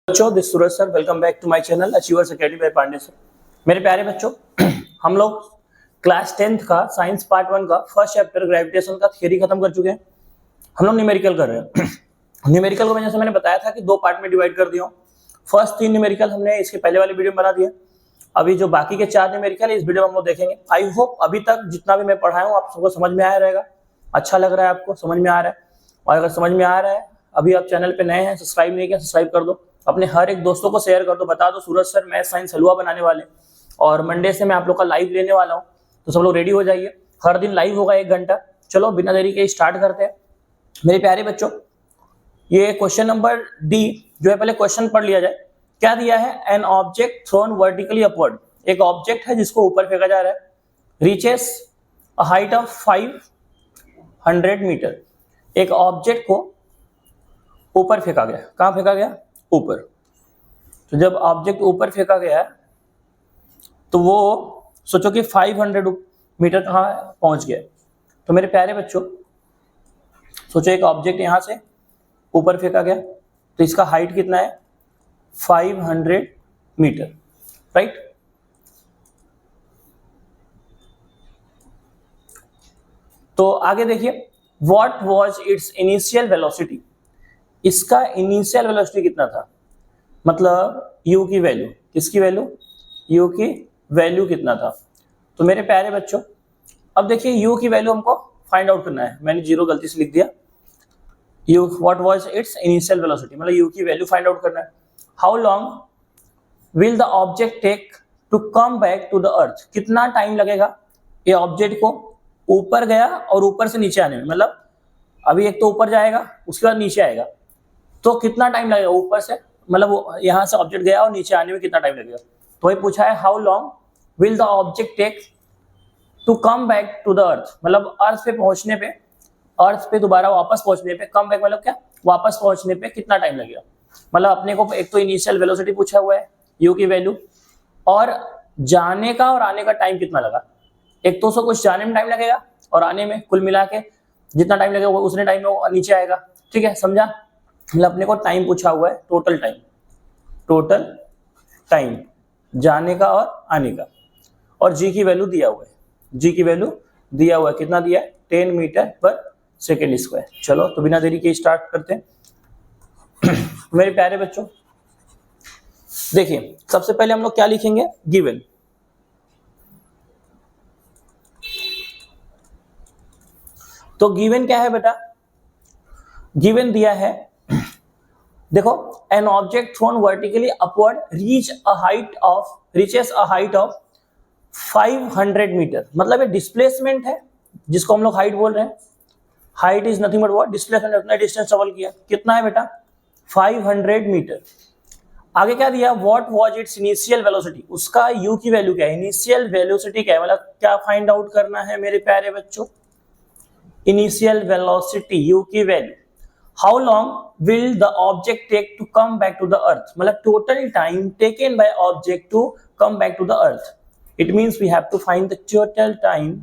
बच्चों, this Suraj sir, welcome back to my channel achievers academy by Pandey sir. मेरे प्यारे बच्चों, हम लोग क्लास 10th का साइंस पार्ट 1 का फर्स्ट चैप्टर ग्रेविटेशन का थ्योरी खत्म कर चुके हैं। हम लोग न्यूमेरिकल कर रहे हैं। न्यूमेरिकल को जैसे मैंने बताया था कि दो पार्ट में डिवाइड कर दिया हूं। फर्स्ट 3 न्यूमेरिकल हमने इसके पहले वाले वीडियो में बना दिया। अभी जो बाकी के 4 न्यूमेरिकल इस वीडियो में हम लोग देखेंगे। आई होप अभी तक जितना भी मैं पढ़ाया हूं आप सबको समझ में आया रहेगा, अच्छा लग रहा है, आपको समझ में आ रहा है। और अगर समझ में आ रहा है, अभी आप चैनल पे नए हैं, सब्सक्राइब नहीं किया, सब्सक्राइब कर दो, अपने हर एक दोस्तों को शेयर कर दो, बता दो सूरज सर मैथ साइंस हलवा बनाने वाले और मंडे से मैं आप लोग का लाइव लेने वाला हूं, तो सब लोग रेडी हो जाइए। हर दिन लाइव होगा 1 घंटा। चलो बिना देरी के स्टार्ट करते हैं। मेरे प्यारे बच्चों, ये क्वेश्चन नंबर डी जो है, पहले क्वेश्चन पढ़ लिया जाए। क्या दिया है? An object thrown vertically upward. एक ऑब्जेक्ट है जिसको ऊपर फेंका जा रहा है, reaches a height of 500 metre. एक ऑब्जेक्ट को ऊपर फेंका गया। कहां फेंका गया? ऊपर। तो जब ऑब्जेक्ट ऊपर फेंका गया तो वो सोचो कि 500 मीटर कहां पहुंच गया। तो मेरे प्यारे बच्चों, सोचो एक ऑब्जेक्ट यहां से ऊपर फेंका गया, तो इसका हाइट कितना है? 500 मीटर, राइट। तो आगे देखिए, what was its initial velocity. इसका इनिशियल वेलोसिटी कितना था? मतलब u की वैल्यू, किसकी वैल्यू? u की वैल्यू कितना था? तो मेरे प्यारे बच्चों, अब देखिए u की वैल्यू हमको फाइंड आउट करना है। मैंने 0 गलती से लिख दिया। u what was its initial velocity, मतलब u की वैल्यू फाइंड आउट करना है। How long will the object take to come back to the earth. कितना टाइम लगेगा ये ऑब्जेक्ट को ऊपर गया और ऊपर से नीचे आने में, मतलब अभी एक तो ऊपर जाएगा, उसके बाद नीचे आएगा, तो कितना टाइम लगेगा ऊपर से, मतलब वो यहाँ से ऑब्जेक्ट गया और नीचे आने में कितना टाइम लगेगा। तो वही पूछा है, how long will the object take to come back to the earth, मतलब अर्थ पे पहुंचने पे, अर्थ पे दोबारा वापस पहुंचने पे, कम बैक मतलब क्या? वापस पहुंचने पे कितना टाइम लगेगा। मतलब अपने को एक तो इनिशियल वेलोसिटी पूछा हुआ है, यू की वैल्यू, और जाने का और आने का टाइम कितना लगा। एक तो उसको कुछ जाने में टाइम लगेगा और आने में, कुल मिला के जितना टाइम लगेगा वो उतने टाइम में वो नीचे आएगा। ठीक है, समझा? मतलब अपने को टाइम पूछा हुआ है, टोटल टाइम जाने का और आने का, और जी की वैल्यू दिया हुआ है। जी की वैल्यू दिया हुआ है, कितना दिया है? 10 मीटर पर सेकेंड स्क्वायर। चलो तो बिना देरी के स्टार्ट करते हैं। मेरे प्यारे बच्चों, देखिए सबसे पहले हम लोग क्या लिखेंगे? गिवन। तो गिवन क्या है बेटा? गिवन दिया है, देखो, an object thrown vertically upward reaches a height of 500 metre. मतलब ये डिस्प्लेसमेंट है जिसको हम लोग हाइट बोल रहे हैं। Height is nothing but what? Displacement. उतना डिस्टेंस ट्रेवल किया, कितना है बेटा? 500 मीटर। आगे क्या दिया? What was its initial velocity. उसका u की वैल्यू क्या है? इनिशियल वेलोसिटी क्या है, मतलब क्या फाइंड आउट करना है मेरे प्यारे बच्चों? इनिशियल वेलोसिटी, u की value. How long will the object take to come back to the earth? मतलब total time taken by object to come back to the earth. It means we have to find the total time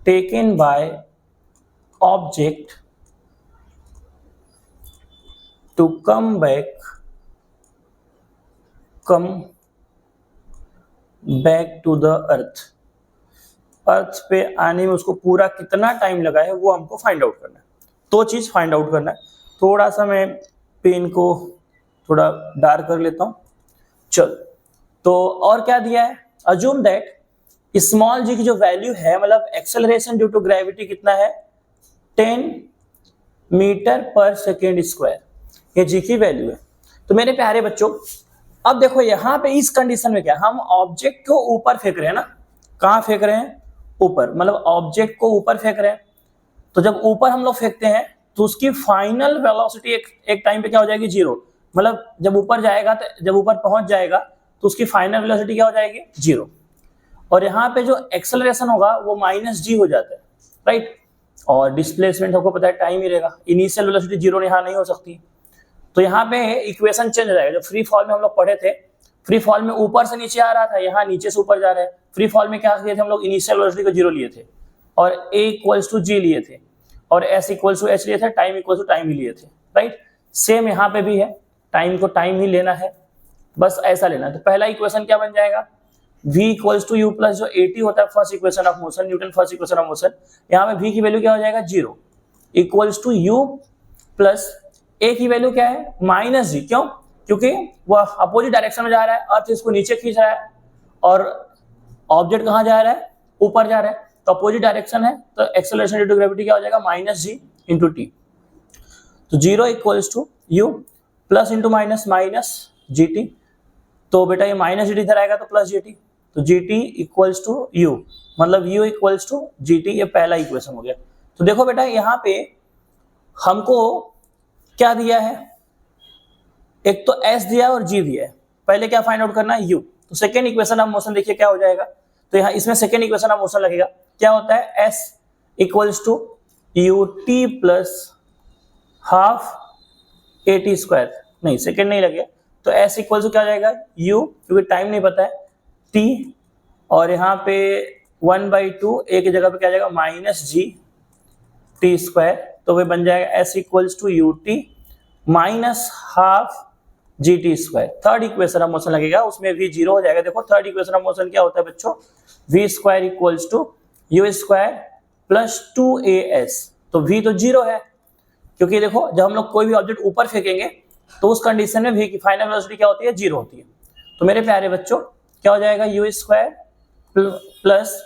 taken by object to come back to the earth. अर्थ पे आने में उसको पूरा कितना time लगा है वो हमको फाइंड आउट करना है। तो चीज फाइंड आउट करना है। थोड़ा सा मैं पेन को थोड़ा डार्क कर लेता हूं। चल, तो और क्या दिया है? अज्यूम दैट स्मॉल जी की जो वैल्यू है, मतलब एक्सेलरेशन ड्यू टू ग्रेविटी कितना है? 10 मीटर पर सेकेंड स्क्वायर, ये जी की वैल्यू है। तो मेरे प्यारे बच्चों, अब देखो यहाँ पे इस कंडीशन में क्या, हम ऑब्जेक्ट को ऊपर फेंक रहे हैं ना। कहां फेंक रहे हैं? ऊपर, मतलब ऑब्जेक्ट को ऊपर फेंक रहे हैं। तो जब ऊपर हम लोग फेंकते हैं तो उसकी फाइनल वेलोसिटी एक टाइम पे क्या हो जाएगी? 0। मतलब जब ऊपर जाएगा, तो जब ऊपर पहुंच जाएगा तो उसकी फाइनल वेलोसिटी क्या हो जाएगी? 0। और यहाँ पे जो एक्सेलरेशन होगा वो -g हो जाता है, राइट। और डिस्प्लेसमेंट हमको पता है टाइम ही रहेगा। इनिशियल वेलोसिटी 0 यहाँ नहीं हो सकती। तो यहाँ पे इक्वेशन चेंज हो जाएगा। जो फ्री फॉल में हम लोग पढ़े थे, फ्री फॉल में ऊपर से नीचे आ रहा था, यहाँ नीचे से ऊपर जा रहा है। फ्री फॉल में क्या किए थे हम लोग? इनिशियल वेलोसिटी को 0 लिए थे और a इक्वल्स टू g लिए थे और s इक्वल्स टू h लिए थे, टाइम इक्वल्स टू टाइम ही लिए थे, राइट। सेम यहाँ पे भी है, टाइम को टाइम ही लेना है, बस ऐसा लेना है। तो पहला इक्वेशन क्या बन जाएगा, v equals to u plus जो at होता है first equation of motion, Newton first equation of motion, यहाँ पे v की वैल्यू क्या हो जाएगा 0 equals to u plus a की वैल्यू क्या है माइनस g। क्यों? क्योंकि वह अपोजिट डायरेक्शन में जा रहा है, अर्थ इसको नीचे खींच रहा है और ऑब्जेक्ट कहाँ जा रहा है, ऊपर जा रहा है, तो अपोजिट डायरेक्शन है, तो एक्सेलरेशन ड्यू टू ग्रेविटी क्या हो जाएगा माइनस g इंटू टी। तो 0 equals to u plus into minus minus G T, तो बेटा ये माइनस जी टी इधर आएगा तो प्लस जी टी, तो G T equals to U, मतलब u equals to G T, ये पहला इक्वेशन हो गया। तो देखो बेटा यहाँ पे हमको क्या दिया है, एक तो s दिया है और g दिया है, पहले क्या फाइंड आउट करना है u। तो सेकेंड इक्वेशन ऑफ मोशन देखिए क्या हो जाएगा, तो यहाँ इसमें सेकेंड इक्वेशन ऑफ मोशन लगेगा, क्या होता है s equals to U T plus half A T square, नहीं सेकेंड नहीं लगेगा, तो s इक्वल टू क्या हो जाएगा u, क्योंकि टाइम नहीं पता है, t और यहाँ पे 1/2 a की जगह पे क्या आ जाएगा माइनस जी टी स्क्वायर, तो वे बन जाएगा s equals to U T minus half G T square. Third equation of motion लगेगा, उसमें v 0 हो जाएगा। देखो थर्ड इक्वेशन ऑफ मोशन क्या होता है बच्चों, v square equals to you square plus 2as, तो v तो 0 है, क्योंकि देखो जब हम लोग कोई भी ऑब्जेक्ट ऊपर फेंकेंगे तो उस कंडीशन में v की फाइनल वेलोसिटी क्या होती है 0 होती है। तो मेरे प्यारे बच्चों क्या हो जाएगा यू स्क्वायर प्लस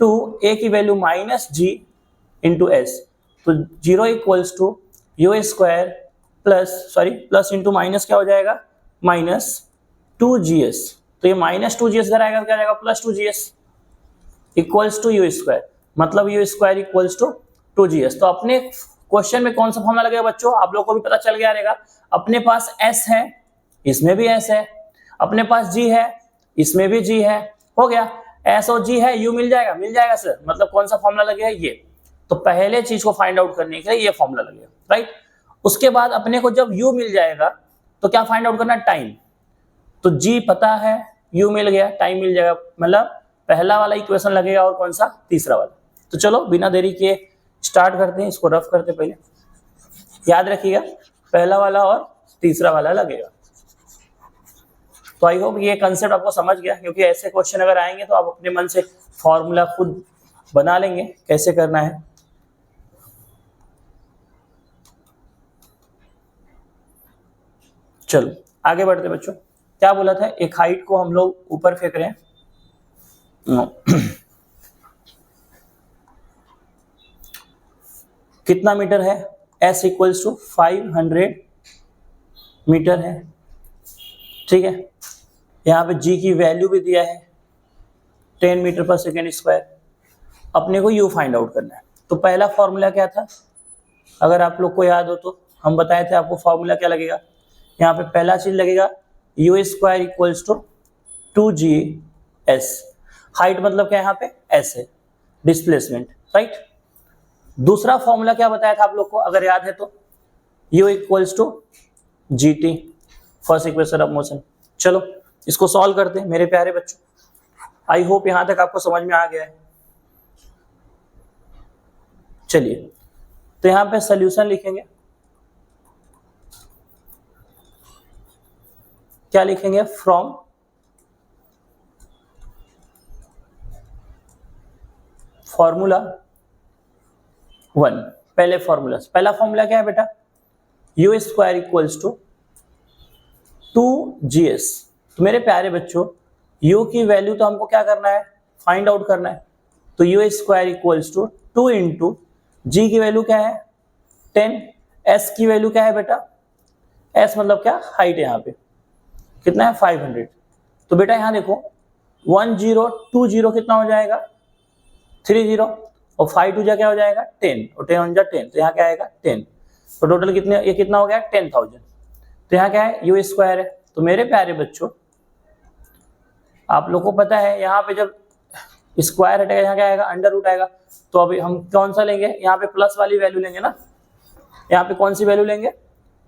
2a की value minus g into S, तो 0 equals to you square plus into minus क्या हो जाएगा माइनस 2gs, तो ये माइनस 2gs इधर आएगा, क्या आ जाएगा plus 2gs equals to you square, मतलब u square equals to 2gs। तो अपने क्वेश्चन में कौन सा फॉर्मूला लगेगा बच्चों, आप लोगों को भी पता चल गया रहेगा। अपने पास s है, इसमें भी s है, अपने पास g है, इसमें भी g है, हो गया s और g है, u मिल जाएगा सर, मतलब कौन सा फॉर्मूला लगेगा ये। तो पहले चीज को फाइंड आउट करने के लिए ये फॉर्मूला लगेगा, राइट। उसके बाद अपने को जब u मिल जाएगा तो क्या फाइंड आउट करना, टाइम। तो g पता है, u मिल गया, टाइम मिल जाएगा, मतलब पहला वाला इक्वेशन लगेगा और कौन सा तीसरा वाला। तो चलो बिना देरी किए स्टार्ट करते हैं, इसको रफ करते पहले, याद रखिएगा पहला वाला और तीसरा वाला लगेगा। तो आई होप ये कंसेप्ट आपको समझ गया, क्योंकि ऐसे क्वेश्चन अगर आएंगे तो आप अपने मन से फॉर्मूला खुद बना लेंगे कैसे करना है। चलो आगे बढ़ते बच्चों, क्या बोला था, एक हाइट को हम लोग ऊपर फेंक रहे हैं, कितना मीटर है, s इक्वल्स टू 500 मीटर है, ठीक है। यहाँ पे g की वैल्यू भी दिया है 10 मीटर पर सेकेंड स्क्वायर, अपने को u फाइंड आउट करना है। तो पहला फॉर्मूला क्या था, अगर आप लोग को याद हो तो हम बताए थे आपको फॉर्मूला क्या लगेगा, यहाँ पे पहला चीज लगेगा U square equals to 2gs, height मतलब क्या यहाँ पे s है, डिस्प्लेसमेंट, राइट। दूसरा फॉर्मूला क्या बताया था आप लोग को, अगर याद है तो u equals to G T, first equation of motion. चलो इसको सॉल्व करते हैं मेरे प्यारे बच्चों, आई होप यहां तक आपको समझ में आ गया है। चलिए तो यहां पे सॉल्यूशन लिखेंगे, क्या लिखेंगे, फ्रॉम फॉर्मूला 1। पहले फॉर्मूला, पहला फॉर्मूला क्या है बेटा, you square equals to 2gs। तो मेरे प्यारे बच्चों u की वैल्यू तो हमको क्या करना है, फाइंड आउट करना है, तो u square equals to 2 into g की वैल्यू क्या है 10, s की वैल्यू क्या है बेटा, s मतलब क्या हाइट है, यहाँ पे कितना है 500। तो बेटा यहाँ देखो 1020 कितना हो जाएगा 30, और 5 2 क्या हो जाएगा 10, और 10 1 10, तो यहाँ क्या आएगा 10, तो टोटल कितने, ये कितना हो गया 10,000। तो यहाँ क्या है यू स्क्वायर है। तो मेरे प्यारे बच्चों आप लोग को पता है यहाँ पे जब स्क्वायर हटेगा यहाँ क्या आएगा अंडर रूट आएगा, तो अभी हम कौन सा लेंगे, यहाँ पे प्लस वाली वैल्यू लेंगे ना, यहाँ पे कौन सी वैल्यू लेंगे,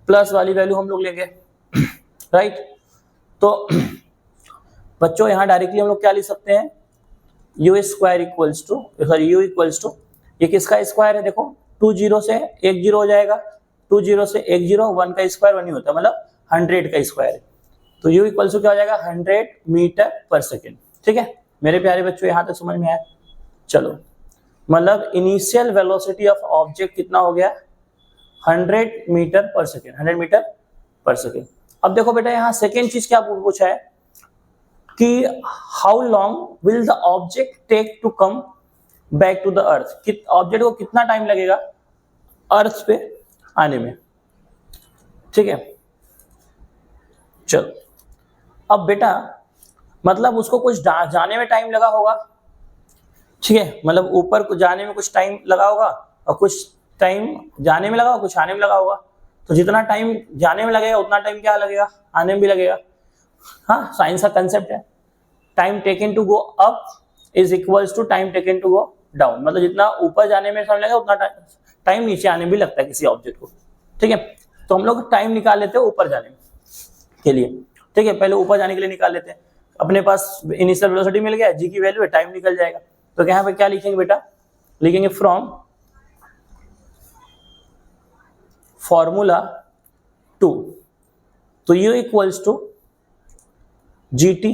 प्लस वाली वैल्यू हम लोग लेंगे, राइट। तो बच्चों यहाँ डायरेक्टली हम लोग क्या लिख सकते हैं, U square equals to, sorry U equals to ये किसका स्क्वायर है, देखो 2 0 से 1 0 हो जाएगा, 2 0 से 1 0, 1 का स्क्वायर 1 ही होता है, मतलब 100 का स्क्वायर है। तो u इक्वल टू क्या हो जाएगा 100 मीटर पर सेकेंड। ठीक है मेरे प्यारे बच्चों, यहाँ तक समझ में आया। चलो मतलब इनिशियल वेलोसिटी ऑफ ऑब्जेक्ट कितना हो गया 100 metre per second, 100 metre per second. अब देखो बेटा यहाँ सेकेंड चीज क्या पूछा है कि how long will the object take to come back to the earth, object को कितना टाइम लगेगा अर्थ पे आने में। ठीक है चलो अब बेटा मतलब उसको कुछ जाने में टाइम लगा होगा, ठीक है, मतलब ऊपर को जाने में कुछ टाइम लगा होगा और कुछ टाइम जाने में लगा होगा, कुछ आने में लगा होगा। तो जितना टाइम जाने में लगेगा उतना टाइम क्या लगेगा आने में भी लगेगा। हाँ साइंस का कंसेप्ट है, time taken to go up is equals to time taken to go down, मतलब जितना ऊपर जाने में समय लगेगा उतना टाइम नीचे आने में भी लगता है किसी ऑब्जेक्ट को। ठीक है तो हम लोग टाइम निकाल लेते हैं ऊपर जाने के लिए। ठीक है पहले ऊपर जाने के लिए निकाल लेते हैं, अपने पास इनिशियल वेलोसिटी मिल गया, जी की वैल्यू है, टाइम निकल जाएगा। तो यहाँ पे क्या लिखेंगे बेटा, लिखेंगे फ्रॉम फॉर्मूला 2 तो u equals to G T.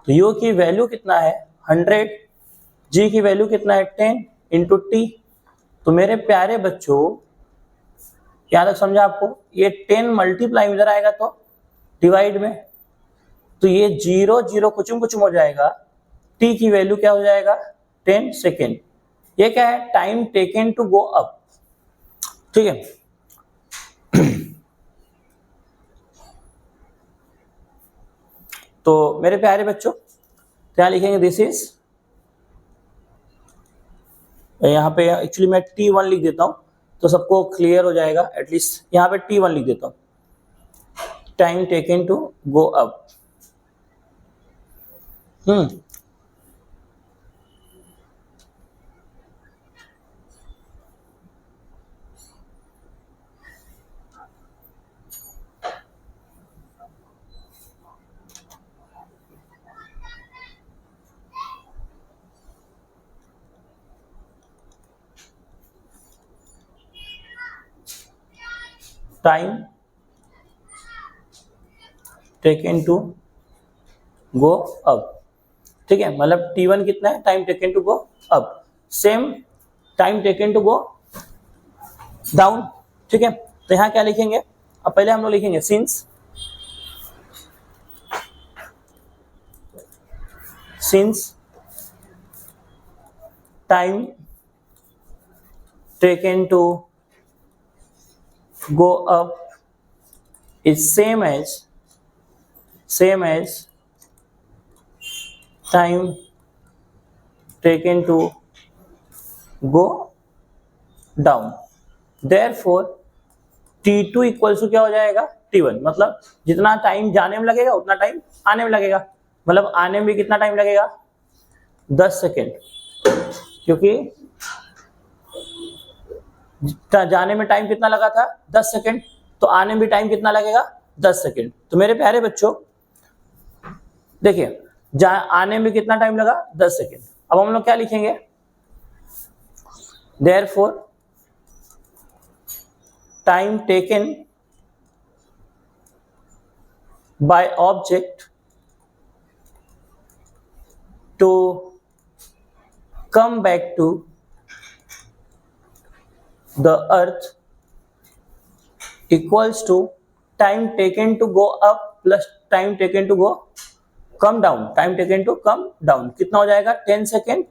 तो u की वैल्यू कितना है 100, g की वैल्यू कितना है 10 इंटू टी। तो मेरे प्यारे बच्चों यहाँ तक समझा आपको, ये 10 मल्टीप्लाई इधर आएगा तो डिवाइड में, तो ये 0 0 कुचुम कुचुम हो जाएगा, t की वैल्यू क्या हो जाएगा 10 सेकेंड। ये क्या है time taken to go up. ठीक है तो मेरे प्यारे बच्चों क्या लिखेंगे, दिस इज, यहाँ पे एक्चुअली मैं T1 लिख देता हूं तो सबको क्लियर हो जाएगा, एटलीस्ट यहाँ पे T1 लिख देता हूं, time taken to go up. Time taken to go up. ठीक है मतलब T1 कितना है time taken to go up, same time taken to go down. ठीक है तो यहाँ क्या लिखेंगे, अब पहले हम लोग लिखेंगे since time taken to go up is same as time taken to go down, therefore T2 equal to क्या हो जाएगा T1, मतलब जितना टाइम जाने में लगेगा उतना टाइम आने में लगेगा, मतलब आने में भी कितना टाइम लगेगा 10 सेकेंड, क्योंकि जाने में टाइम कितना लगा था 10 सेकेंड, तो आने में भी टाइम कितना लगेगा 10 सेकेंड। तो मेरे प्यारे बच्चों देखिए आने में कितना टाइम लगा 10 सेकेंड। अब हम लोग क्या लिखेंगे, therefore time taken by object to come back to the earth equals to time taken to go up plus time taken to go come down, time taken to come down कितना हो जाएगा 10 second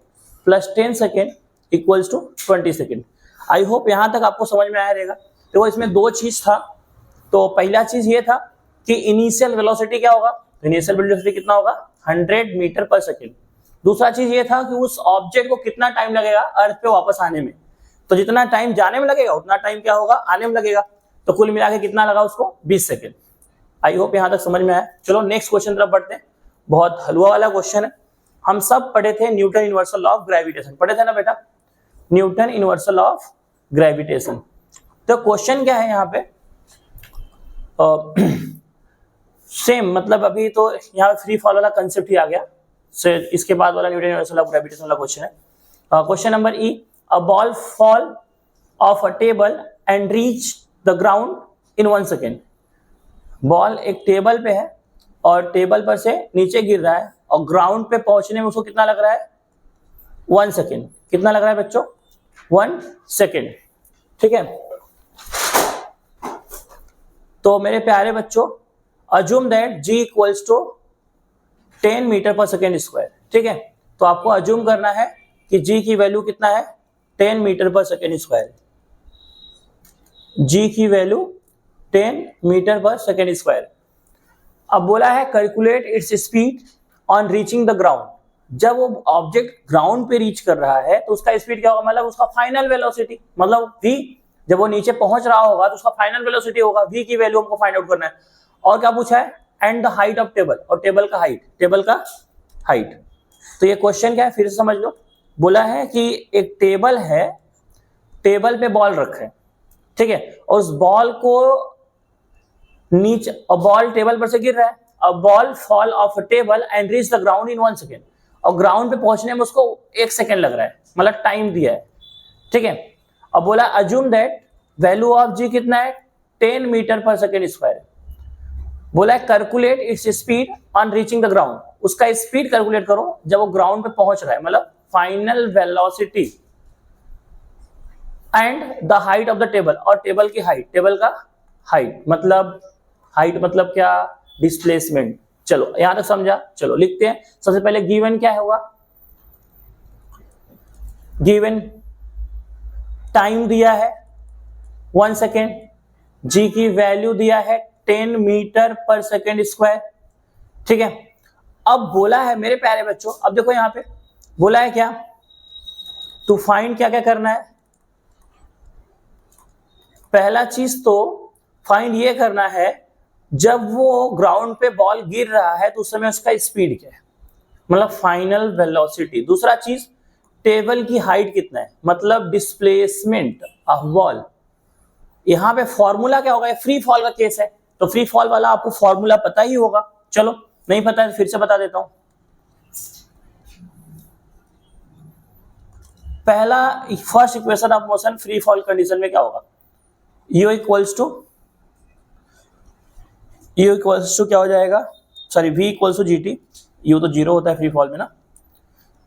plus 10 second equals to 20 second. I hope यहां तक आपको समझ में आया रहेगा। तो इसमें दो चीज था, तो पहला चीज ये था कि इनिशियल वेलोसिटी क्या होगा, इनिशियल वेलोसिटी कितना होगा 100 मीटर पर सेकेंड। दूसरा चीज ये था कि उस ऑब्जेक्ट को कितना टाइम लगेगा अर्थ पे वापस आने में, तो जितना टाइम जाने में लगेगा उतना टाइम क्या होगा आने में लगेगा, तो कुल मिला के कितना लगा उसको 20 सेकेंड। आई होप यहां तक समझ में आया। चलो नेक्स्ट क्वेश्चन तरफ बढ़ते हैं, बहुत हलवा वाला क्वेश्चन है। हम सब पढ़े थे Newton universal law of gravitation, पढ़े थे ना बेटा, Newton universal law of gravitation. तो क्वेश्चन क्या है यहाँ पे, सेम मतलब अभी तो यहाँ फ्री फॉल वाला कंसेप्ट ही आ गया, इसके बाद वाला Newton universal law of gravitation वाला क्वेश्चन है। Question number E, a ball fall of a table and reach the ground in 1 second. Ball एक टेबल पे है और टेबल पर से नीचे गिर रहा है और ग्राउंड पे पहुंचने में उसको कितना लग रहा है? 1 सेकेंड। कितना लग रहा है बच्चों? 1 सेकेंड। ठीक है, तो मेरे प्यारे बच्चों, assume that g equals to 10 metre per second square. ठीक है, तो आपको अज्यूम करना है कि g की वैल्यू कितना है? 10 metre per second square. g की value 10 metre per second square. अब बोला है calculate its speed on reaching the ground. जब वो ऑब्जेक्ट ग्राउंड पे रीच कर रहा है तो उसका स्पीड क्या होगा? मतलब उसका फाइनल वेलोसिटी, मतलब v। जब वो नीचे पहुंच रहा होगा तो उसका फाइनल वेलोसिटी होगा, v की वैल्यू हमको फाइंड आउट करना है। और क्या पूछा है? And the height of table, और टेबल का हाइट, टेबल का हाइट। तो ये क्वेश्चन क्या है फिर से समझ लो। बोला है कि एक टेबल है, टेबल पे बॉल रखे, ठीक है, और उस बॉल को नीचे, और बॉल टेबल पर से गिर रहा है, a ball fall of a table and reach the ground in 1 second. और ग्राउंड पे पहुंचने में उसको 1 सेकेंड लग रहा है, मतलब टाइम दिया है। ठीक है, अब बोला अज्यूम दैट वैल्यू ऑफ जी कितना है? 10 मीटर पर सेकेंड स्क्वायर। बोला है calculate its speed on reaching the ground. उसका स्पीड कैलकुलेट करो जब वो ग्राउंड पे पहुंच रहा है, मतलब final velocity and the height of the table, और टेबल की हाइट, टेबल का हाइट मतलब, हाइट मतलब क्या? डिस्प्लेसमेंट। चलो यहां तक समझा। चलो लिखते हैं। सबसे पहले गिवन क्या होगा? गिवन टाइम दिया है 1 सेकेंड, जी की वैल्यू दिया है 10 मीटर पर सेकेंड स्क्वायर। ठीक है, अब बोला है मेरे प्यारे बच्चों, अब देखो यहां पे बोला है क्या? टू फाइंड क्या क्या करना है? पहला चीज तो फाइंड ये करना है, जब वो ग्राउंड पे बॉल गिर रहा है तो उस समय उसका स्पीड क्या है, मतलब फाइनल वेलोसिटी। दूसरा चीज टेबल की हाइट कितना है, मतलब डिस्प्लेसमेंट ऑफ बॉल। यहां पे फॉर्मूला क्या होगा? फ्री फॉल का केस है तो फ्री फॉल वाला आपको फॉर्मूला पता ही होगा। चलो नहीं पता है फिर से बता देता हूं। पहला first equation of motion free fall condition में क्या होगा? यू इक्वल्स टू क्या हो जाएगा? Sorry, v equals to gt. U तो जीरो होता है फ्री फॉल में ना,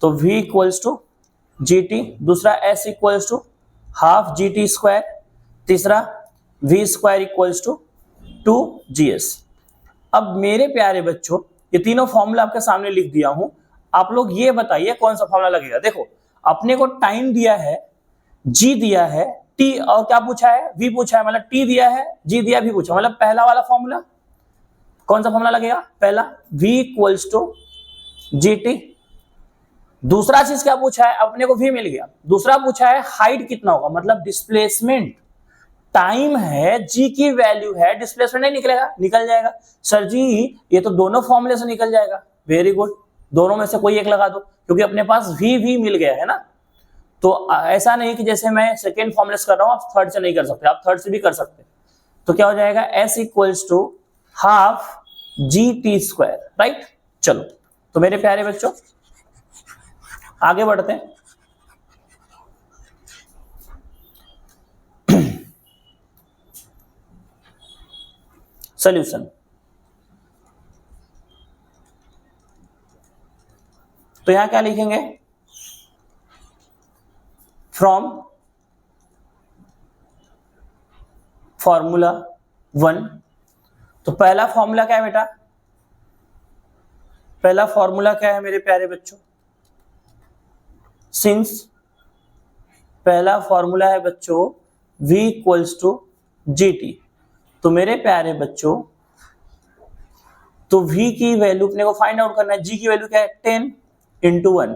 तो v इक्वल्स टू जीटी। दूसरा s equals to half gt square. तीसरा v square equals to 2gs। अब मेरे प्यारे बच्चों, ये तीनों फॉर्मूला आपके सामने लिख दिया हूं। आप लोग ये बताइए कौन सा फॉर्मूला लगेगा। देखो अपने को टाइम दिया है, g दिया है, t और क्या पूछा है? v पूछा है, मतलब t दिया है, g दिया, v पूछा, मतलब पहला वाला फॉर्मूला। कौन सा फॉर्मूला लगेगा? पहला v इक्वल्स टू जीटी। दूसरा चीज क्या पूछा है? अपने को v मिल गया। दूसरा पूछा है हाइट कितना होगा, मतलब डिस्प्लेसमेंट। टाइम है, g की वैल्यू है, डिस्प्लेसमेंट नहीं निकलेगा? निकल जाएगा। सर जी ये तो दोनों फॉर्मूले से निकल जाएगा। वेरी गुड, दोनों में से कोई एक लगा दो, क्योंकि अपने पास v मिल गया है ना। तो ऐसा नहीं कि जैसे मैं सेकेंड फॉर्मूले से कर रहा हूं आप थर्ड से नहीं कर सकते, आप थर्ड से भी कर सकते। तो क्या हो जाएगा? s equals to half GT square, right. चलो तो मेरे प्यारे बच्चों आगे बढ़ते हैं। सॉल्यूशन। तो यहां क्या लिखेंगे? From formula 1। तो पहला फॉर्मूला क्या है बेटा? पहला फॉर्मूला क्या है मेरे प्यारे बच्चों? सिंस पहला फॉर्मूला है बच्चों v इक्वल्स टू GT। तो मेरे प्यारे बच्चों, तो v की वैल्यू अपने को फाइंड आउट करना है। g की वैल्यू क्या है? 10 इंटू 1।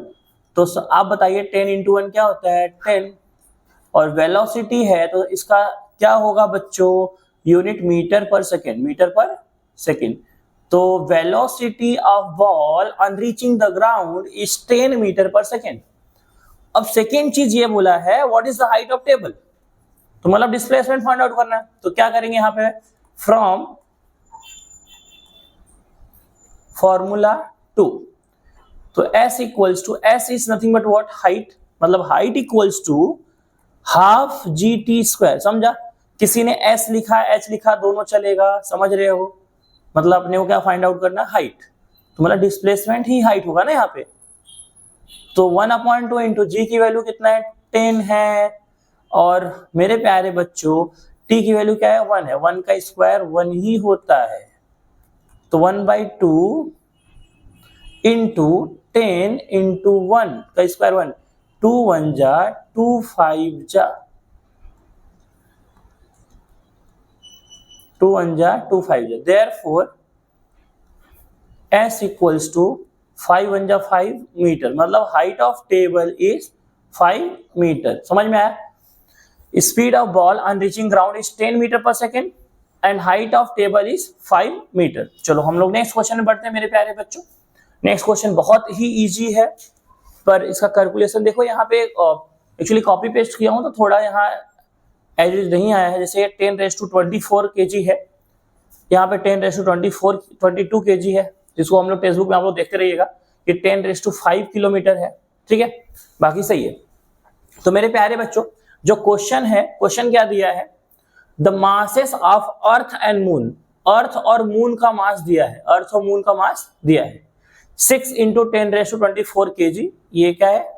तो आप बताइए 10 इंटू 1 क्या होता है? 10। और वेलोसिटी है तो इसका क्या होगा बच्चों? Unit metre per second, metre per second. तो velocity of ball on reaching the ground is 10 metre per second. अब सेकेंड चीज ये बोला है what is the height of table, तो मतलब डिस्प्लेसमेंट फाइंड आउट करना है। तो क्या करेंगे यहां पे? From formula 2। तो s equals to, s is nothing but what? Height, मतलब height equals to half G T square, समझा? किसी ने एस लिखा एच लिखा, दोनों चलेगा, समझ रहे हो? मतलब अपने को क्या फाइंड आउट करना, हाइट, तो मतलब डिस्प्लेसमेंट ही हाइट होगा ना यहाँ पे। तो 1/2 इंटू जी की वैल्यू कितना है, 10 है, और मेरे प्यारे बच्चों टी की वैल्यू क्या है, 1 है, 1 का स्क्वायर 1 ही होता है, तो 1/2 इंटू 10 इंटू 1 का स्क्वायर 1, 2 1 जा 2 5 जा 2 1 जा 2 5 जा, देयरफॉर S इक्वल्स टू 5 1 जा 5 मीटर, मतलब height of table is 5 metre. समझ में आया? Speed of ball on reaching ground is 10 metre per second and height of table is 5 metre. चलो हम लोग नेक्स्ट क्वेश्चन में बढ़ते हैं मेरे प्यारे बच्चों। नेक्स्ट क्वेश्चन बहुत ही इजी है, पर इसका कैलकुलेशन देखो, यहाँ पे एक्चुअली कॉपी पेस्ट किया हूँ तो थोड़ा यहाँ एज इज नहीं आया है। जैसे 10⁻24 kg है, यहाँ पे 10⁻22 kg है, जिसको हम लोग टेक्स्ट बुक में आप लोग देखते रहिएगा कि 10⁵ किलोमीटर है, ठीक है, बाकी सही है। तो मेरे प्यारे बच्चों जो क्वेश्चन है, क्वेश्चन क्या दिया है, the masses of earth and moon, earth और मून का मास दिया है, अर्थ और मून का मास दिया है 6 × 10⁻24 kg, ये क्या है,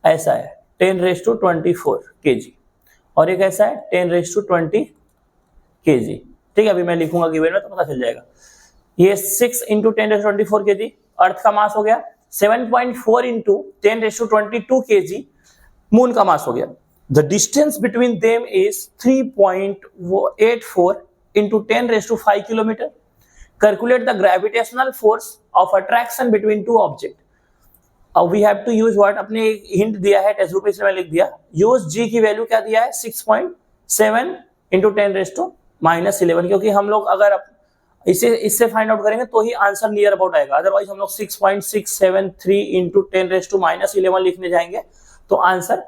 ऐसा है 10⁻24 kg, और एक ऐसा है 10⁻20 kg, ठीक है। अभी मैं लिखूंगा गिवन में तो पता चल जाएगा। ये 6 × 10⁻24 kg अर्थ का मास हो गया, 7.4 × 10⁻22 kg मून का मास हो गया। The distance between them is 3.84 × 10⁵ kilometre. Calculate the gravitational force of attraction between two object. अब we have to use what, अपने हिंट दिया है टेक्स्ट बुक में, इसलिए मैं लिख दिया, यूज जी की वैल्यू क्या दिया है, 6.7 × 10⁻11, क्योंकि हम लोग अगर इससे फाइंड आउट करेंगे तो ही आंसर नियर अबाउट आएगा, अदरवाइज हम लोग 6.673 × 10⁻11 लिखने जाएंगे तो आंसर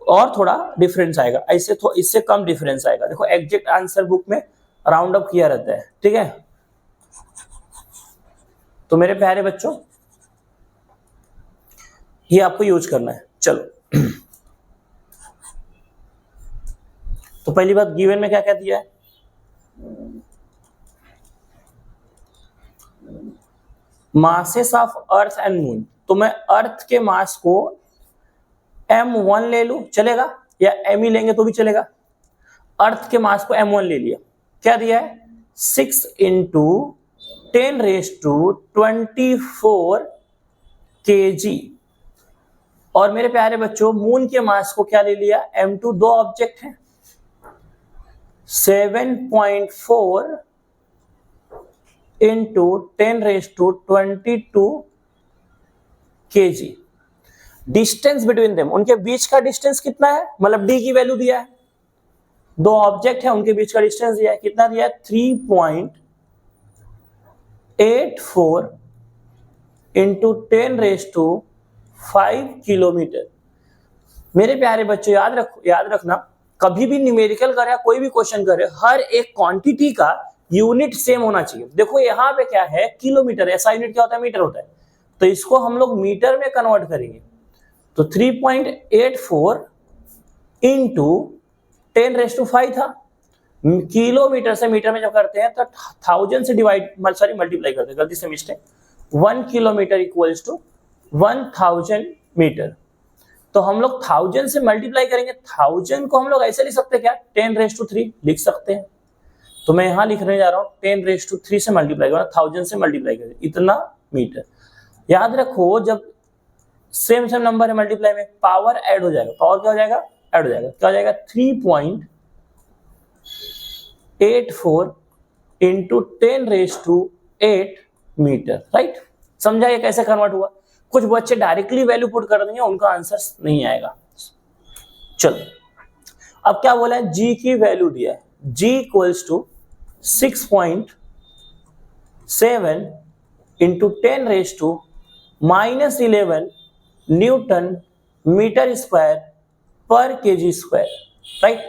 और थोड़ा डिफरेंस आएगा, ऐसे तो इससे कम डिफरेंस आएगा। देखो एग्जैक्ट आंसर बुक में राउंड अप किया रहता है, ठीक है। तो मेरे प्यारे बच्चों ये आपको यूज करना है। चलो तो पहली बात गिवन में क्या क्या दिया है, masses of earth and moon, तो मैं अर्थ के मास को m1 ले लूं चलेगा, या m ही लेंगे तो भी चलेगा। अर्थ के मास को m1 ले लिया, क्या दिया है 6 × 10⁻24 kg, और मेरे प्यारे बच्चों मून के मास को क्या ले लिया m2, दो ऑब्जेक्ट हैं, 7.4 × 10⁻22 kg। डिस्टेंस बिटवीन देम, उनके बीच का डिस्टेंस कितना है, मतलब डी की वैल्यू दिया है, दो ऑब्जेक्ट है उनके बीच का डिस्टेंस दिया है, कितना दिया है 3.84 × 10⁵ किलोमीटर। मेरे प्यारे बच्चों याद रखना, कभी भी न्यूमेरिकल करे कोई भी क्वेश्चन करे, हर एक क्वांटिटी का यूनिट सेम होना चाहिए। देखो यहाँ पे क्या है, किलोमीटर, ऐसा यूनिट क्या होता है, मीटर होता है, तो इसको हम लोग मीटर में कन्वर्ट करेंगे, तो 3.84 × 10⁵ था, किलोमीटर से मीटर में जब करते हैं तो 1000 से मल्टीप्लाई करते हैं, गलती से mistake, 1 kilometre equals to 1000 metre. तो हम लोग 1000 से मल्टीप्लाई करेंगे, 1000 को हम लोग ऐसे लिख सकते हैं क्या, 10⁻3 लिख सकते हैं। तो मैं यहां लिखने जा रहा हूं 10⁻3 से मल्टीप्लाई करें, 1000 से मल्टीप्लाई करें, इतना मीटर। याद रखो जब सेम नंबर है मल्टीप्लाई में, पावर ऐड हो जाएगा, पावर क्या हो जाएगा, ऐड हो जाएगा, क्या हो जाएगा 3.84 × 10⁸ मीटर, राइट। समझा ये कैसे कन्वर्ट हुआ। कुछ बच्चे डायरेक्टली वैल्यू पुट कर देंगे, उनका आंसर नहीं आएगा। चलो अब क्या बोला है, जी की वैल्यू दिया है, g equals to 6.7 × 10⁻11 newton metre square per KG square, right.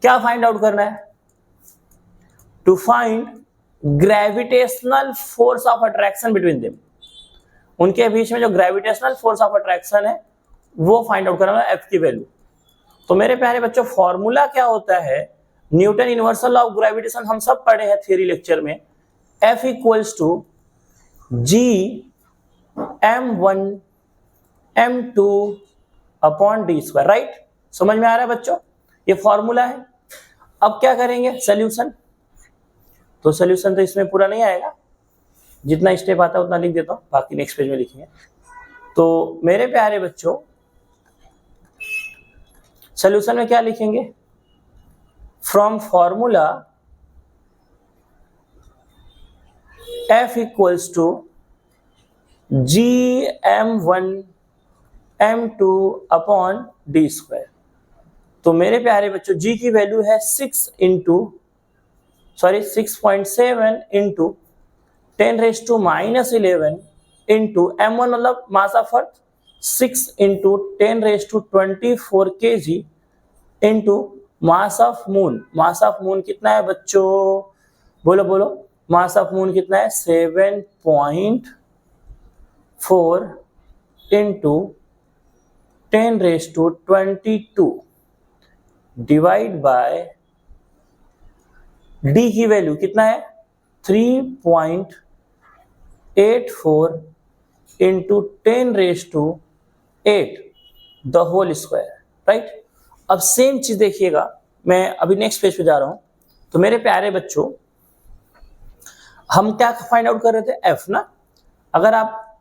क्या फाइंड आउट करना है, to find gravitational force of attraction between them, उनके बीच में जो ग्रेविटेशनल फोर्स ऑफ अट्रैक्शन है वो फाइंड आउट करना है, एफ की वैल्यू। तो मेरे प्यारे बच्चों फॉर्मूला क्या होता है, Newton universal law of gravitation हम सब पढ़े हैं थ्योरी लेक्चर में, F equals to G m1 m2 upon d square, right. समझ में आ रहा है बच्चों, ये फॉर्मूला है। अब क्या करेंगे, सोल्यूशन। तो सोल्यूशन तो इसमें पूरा नहीं आएगा, जितना स्टेप आता है उतना लिख देता हूं, बाकी नेक्स्ट पेज में लिखेंगे। तो मेरे प्यारे बच्चों सोल्यूशन में क्या लिखेंगे, from formula F equals to G m1 m2 upon d square. तो मेरे प्यारे बच्चों G की वैल्यू है 6.7 इंटू 10⁻11 इंटू m1 मतलब mass of earth 6 into 10⁻24 kg into mass of moon. Mass of moon कितना है बच्चों, बोलो बोलो, मास ऑफ मून कितना है 7.4 इंटू 10⁻22 डिवाइड बाय डी की वैल्यू कितना है 3.84 into 10⁻8 the whole square, right. अब सेम चीज देखिएगा, मैं अभी नेक्स्ट पेज पे जा रहा हूं। तो मेरे प्यारे बच्चों हम क्या फाइंड आउट कर रहे थे, एफ ना। अगर आप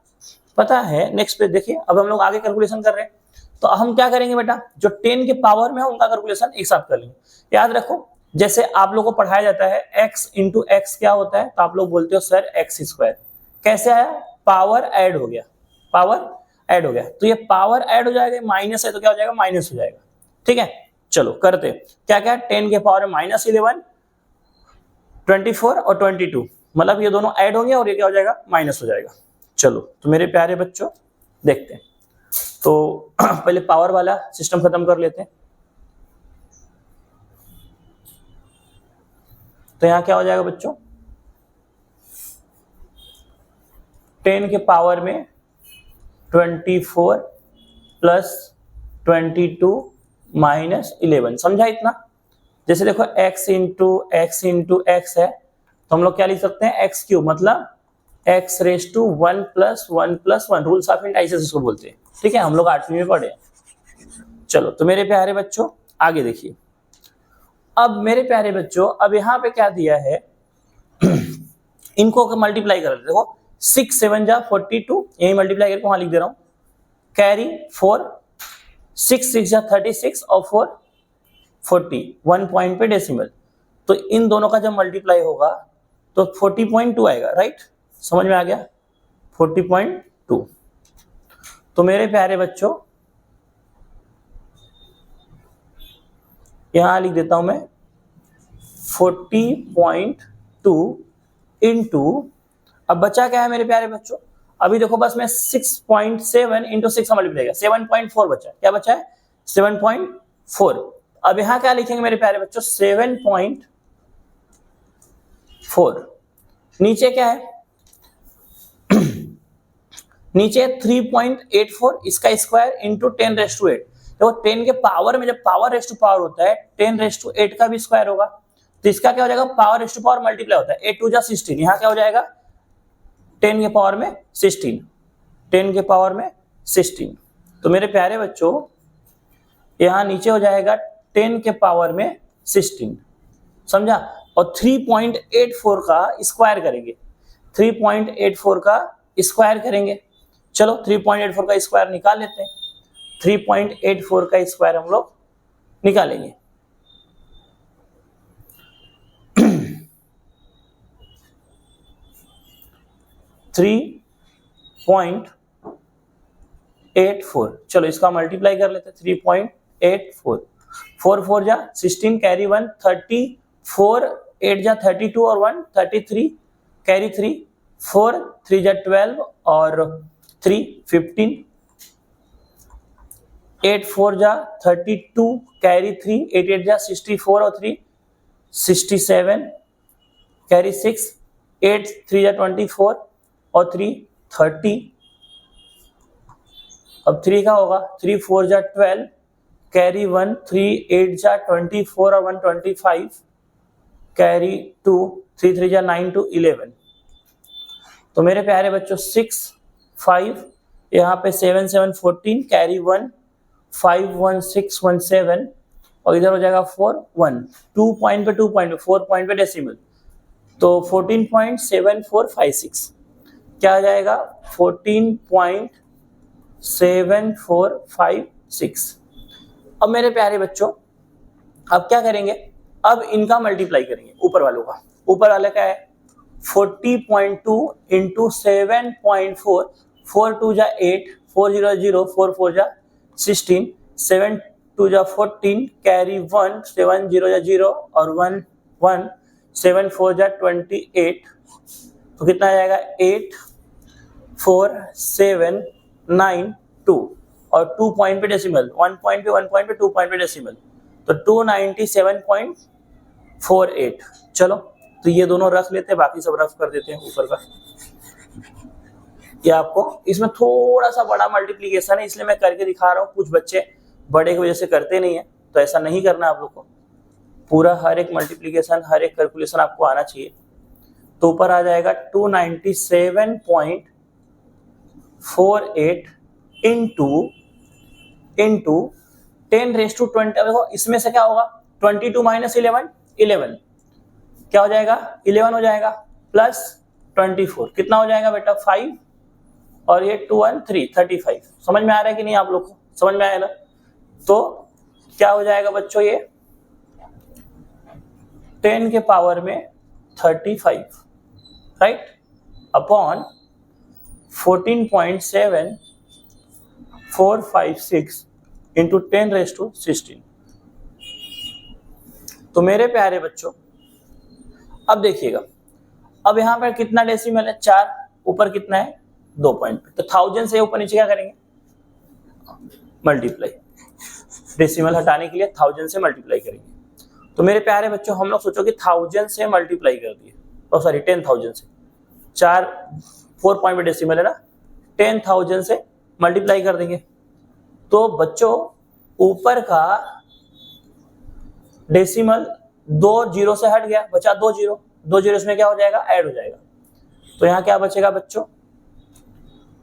पता है, नेक्स्ट पेज देखिए, अब हम लोग आगे कैलकुलेशन कर रहे हैं। तो हम क्या करेंगे बेटा, जो 10 के पावर में है उनका कैलकुलेशन एक साथ कर लेंगे। याद रखो, जैसे आप लोगों को पढ़ाया जाता है x इंटू एक्स क्या होता है, तो आप लोग बोलते हो सर एक्स स्क्वायर। कैसे आया, पावर ऐड हो गया, पावर ऐड हो गया। तो ये पावर ऐड हो जाएगा, माइनस है तो क्या हो जाएगा, माइनस हो जाएगा। ठीक है, चलो करते क्या क्या, 10 के पावर में -11, 24 और 22, मतलब ये दोनों ऐड होंगे और ये क्या हो जाएगा, माइनस हो जाएगा। चलो तो मेरे प्यारे बच्चों देखते हैं। तो पहले पावर वाला सिस्टम खत्म कर लेते हैं। तो यहां क्या हो जाएगा बच्चों, 10 के पावर में 24 प्लस 22 माइनस 11, समझा इतना। जैसे देखो x इंटू एक्स है, तो हम लोग क्या लिख सकते हैं, एक्स क्यूब, मतलब x⁻1 + 1 + 1, रूल्स ऑफ इंडाइसेस इसको बोलते हैं। ठीक है, हम लोग 8वीं में पढ़े। चलो तो मेरे प्यारे बच्चों आगे देखिए। अब मेरे प्यारे बच्चों, अब यहाँ पे क्या दिया है, इनको मल्टीप्लाई कर, देखो 6 7 जा 42, यही मल्टीप्लाई करके वहां लिख दे रहा हूं, कैरी 4, 6 6 जा 36 और 4 40, 1 पॉइंट पे डेसिमल। तो इन दोनों का जब मल्टीप्लाई होगा तो 40.2 आएगा, राइट। समझ में आ गया, 40.2। तो मेरे प्यारे बच्चों यहां लिख देता हूं मैं 40.2 इंटू, अब बचा क्या है मेरे प्यारे बच्चों, अभी देखो बस मैं 6.7 इंटू 6 का मल्टीप्लाई किया, 7.4 बचा है। क्या बचा है, 7.4। अब यहां क्या लिखेंगे मेरे प्यारे बच्चों, 7.4। नीचे क्या है, नीचे 3.84, इसका स्क्वायर इंटू 10⁻8। देखो 10 के पावर में जब पावर रेस्ट टू पावर होता है 10⁻8 का भी स्क्वायर होगा, तो इसका क्या हो जाएगा, power rest to power multiply होता है, 8 2 जा 16, यहाँ क्या हो जाएगा 10 के पावर में 16, 10 के पावर में 16। तो मेरे प्यारे बच्चों यहाँ नीचे हो जाएगा 10 के पावर में 16, समझा। और 3.84 का स्क्वायर करेंगे, 3.84 का स्क्वायर करेंगे। चलो 3.84 का स्क्वायर निकाल लेते हैं, 3.84 का स्क्वायर हम लोग निकालेंगे। (3.84) चलो इसका मल्टीप्लाई कर लेते हैं, 3.84, 4 4 जा 16, कैरी 1, 34, 8 जा 32 और 1 33, कैरी 3, 4 3 जा 12 और 3 15, 8 4 जा 32, कैरी 3, 8 8 जा 64 और 3 67, कैरी 6, 8 3 जा 24 और 3 30। अब 3 का होगा, 3 4 जा 12, कैरी 1, 3 8 जा 24 और 1 25, कैरी 2, 3 3 जा 9 2 11। तो मेरे प्यारे बच्चों 6 5, यहाँ पे 7 7 14, कैरी 1, 5 1 6 1 7, और इधर हो जाएगा 4 1, 2 पॉइंट पे 2 पॉइंट पे 4 पॉइंट पे डेसिमल, तो 14.7456 क्या आ जाएगा 14.7456। अब मेरे प्यारे बच्चों अब क्या करेंगे, अब इनका मल्टीप्लाई करेंगे ऊपर वालों का। ऊपर वाला क्या है 40.2 इंटू 7.4, 4 2 जा 8, 4 0 0, 4 4 जा 16, 7 2 जा 14, कैरी 1, 7 0 जा 0 और 1 1, 7 4 जा 28, तो कितना आ जाएगा 8 4 7 9 2, और 2 पॉइंट पे डेसिमल, 1 पॉइंट पे 1 पॉइंट पे 2 पॉइंट पे डेसिमल, तो 297.48। चलो तो ये दोनों रख लेते हैं, बाकी सब रफ कर देते हैं ऊपर का। ये आपको इसमें थोड़ा सा बड़ा मल्टीप्लिकेशन है इसलिए मैं करके दिखा रहा हूँ, कुछ बच्चे बड़े की वजह से करते नहीं है, तो ऐसा नहीं करना आप लोग को, पूरा हर एक मल्टीप्लिकेशन हर एक कैलकुलेशन आपको आना चाहिए। तो ऊपर आ जाएगा 297.48 इंटू 10⁻²0। देखो इसमें से क्या होगा 22 माइनस 11 11, क्या हो जाएगा 11 हो जाएगा, प्लस 24 कितना हो जाएगा बेटा 5, और ये 2 1 3 35। समझ में आ रहा है कि नहीं आप लोग को, समझ में आया ना। तो क्या हो जाएगा बच्चों ये 10 के पावर में 35 राइट अपॉन 14.7456 इंटू 10⁻16। तो मेरे प्यारे बच्चों अब देखिएगा, अब यहाँ पर कितना डेसिमल है 4, ऊपर कितना है 2 पॉइंट पे, तो 1000 से ऊपर नीचे क्या करेंगे मल्टीप्लाई, डेसिमल हटाने के लिए 1000 से मल्टीप्लाई करेंगे। तो मेरे प्यारे बच्चों हम लोग सोचो कि 1000 से मल्टीप्लाई कर दिए, और सॉरी 10,000 से, 4 पॉइंट पे डेसिमल है ना, 10,000 से मल्टीप्लाई कर देंगे। तो बच्चों ऊपर का डेसिमल 2 0 से हट गया, बचा 2 0, 2 0 इसमें क्या हो जाएगा ऐड हो जाएगा, तो यहाँ क्या बचेगा बच्चों,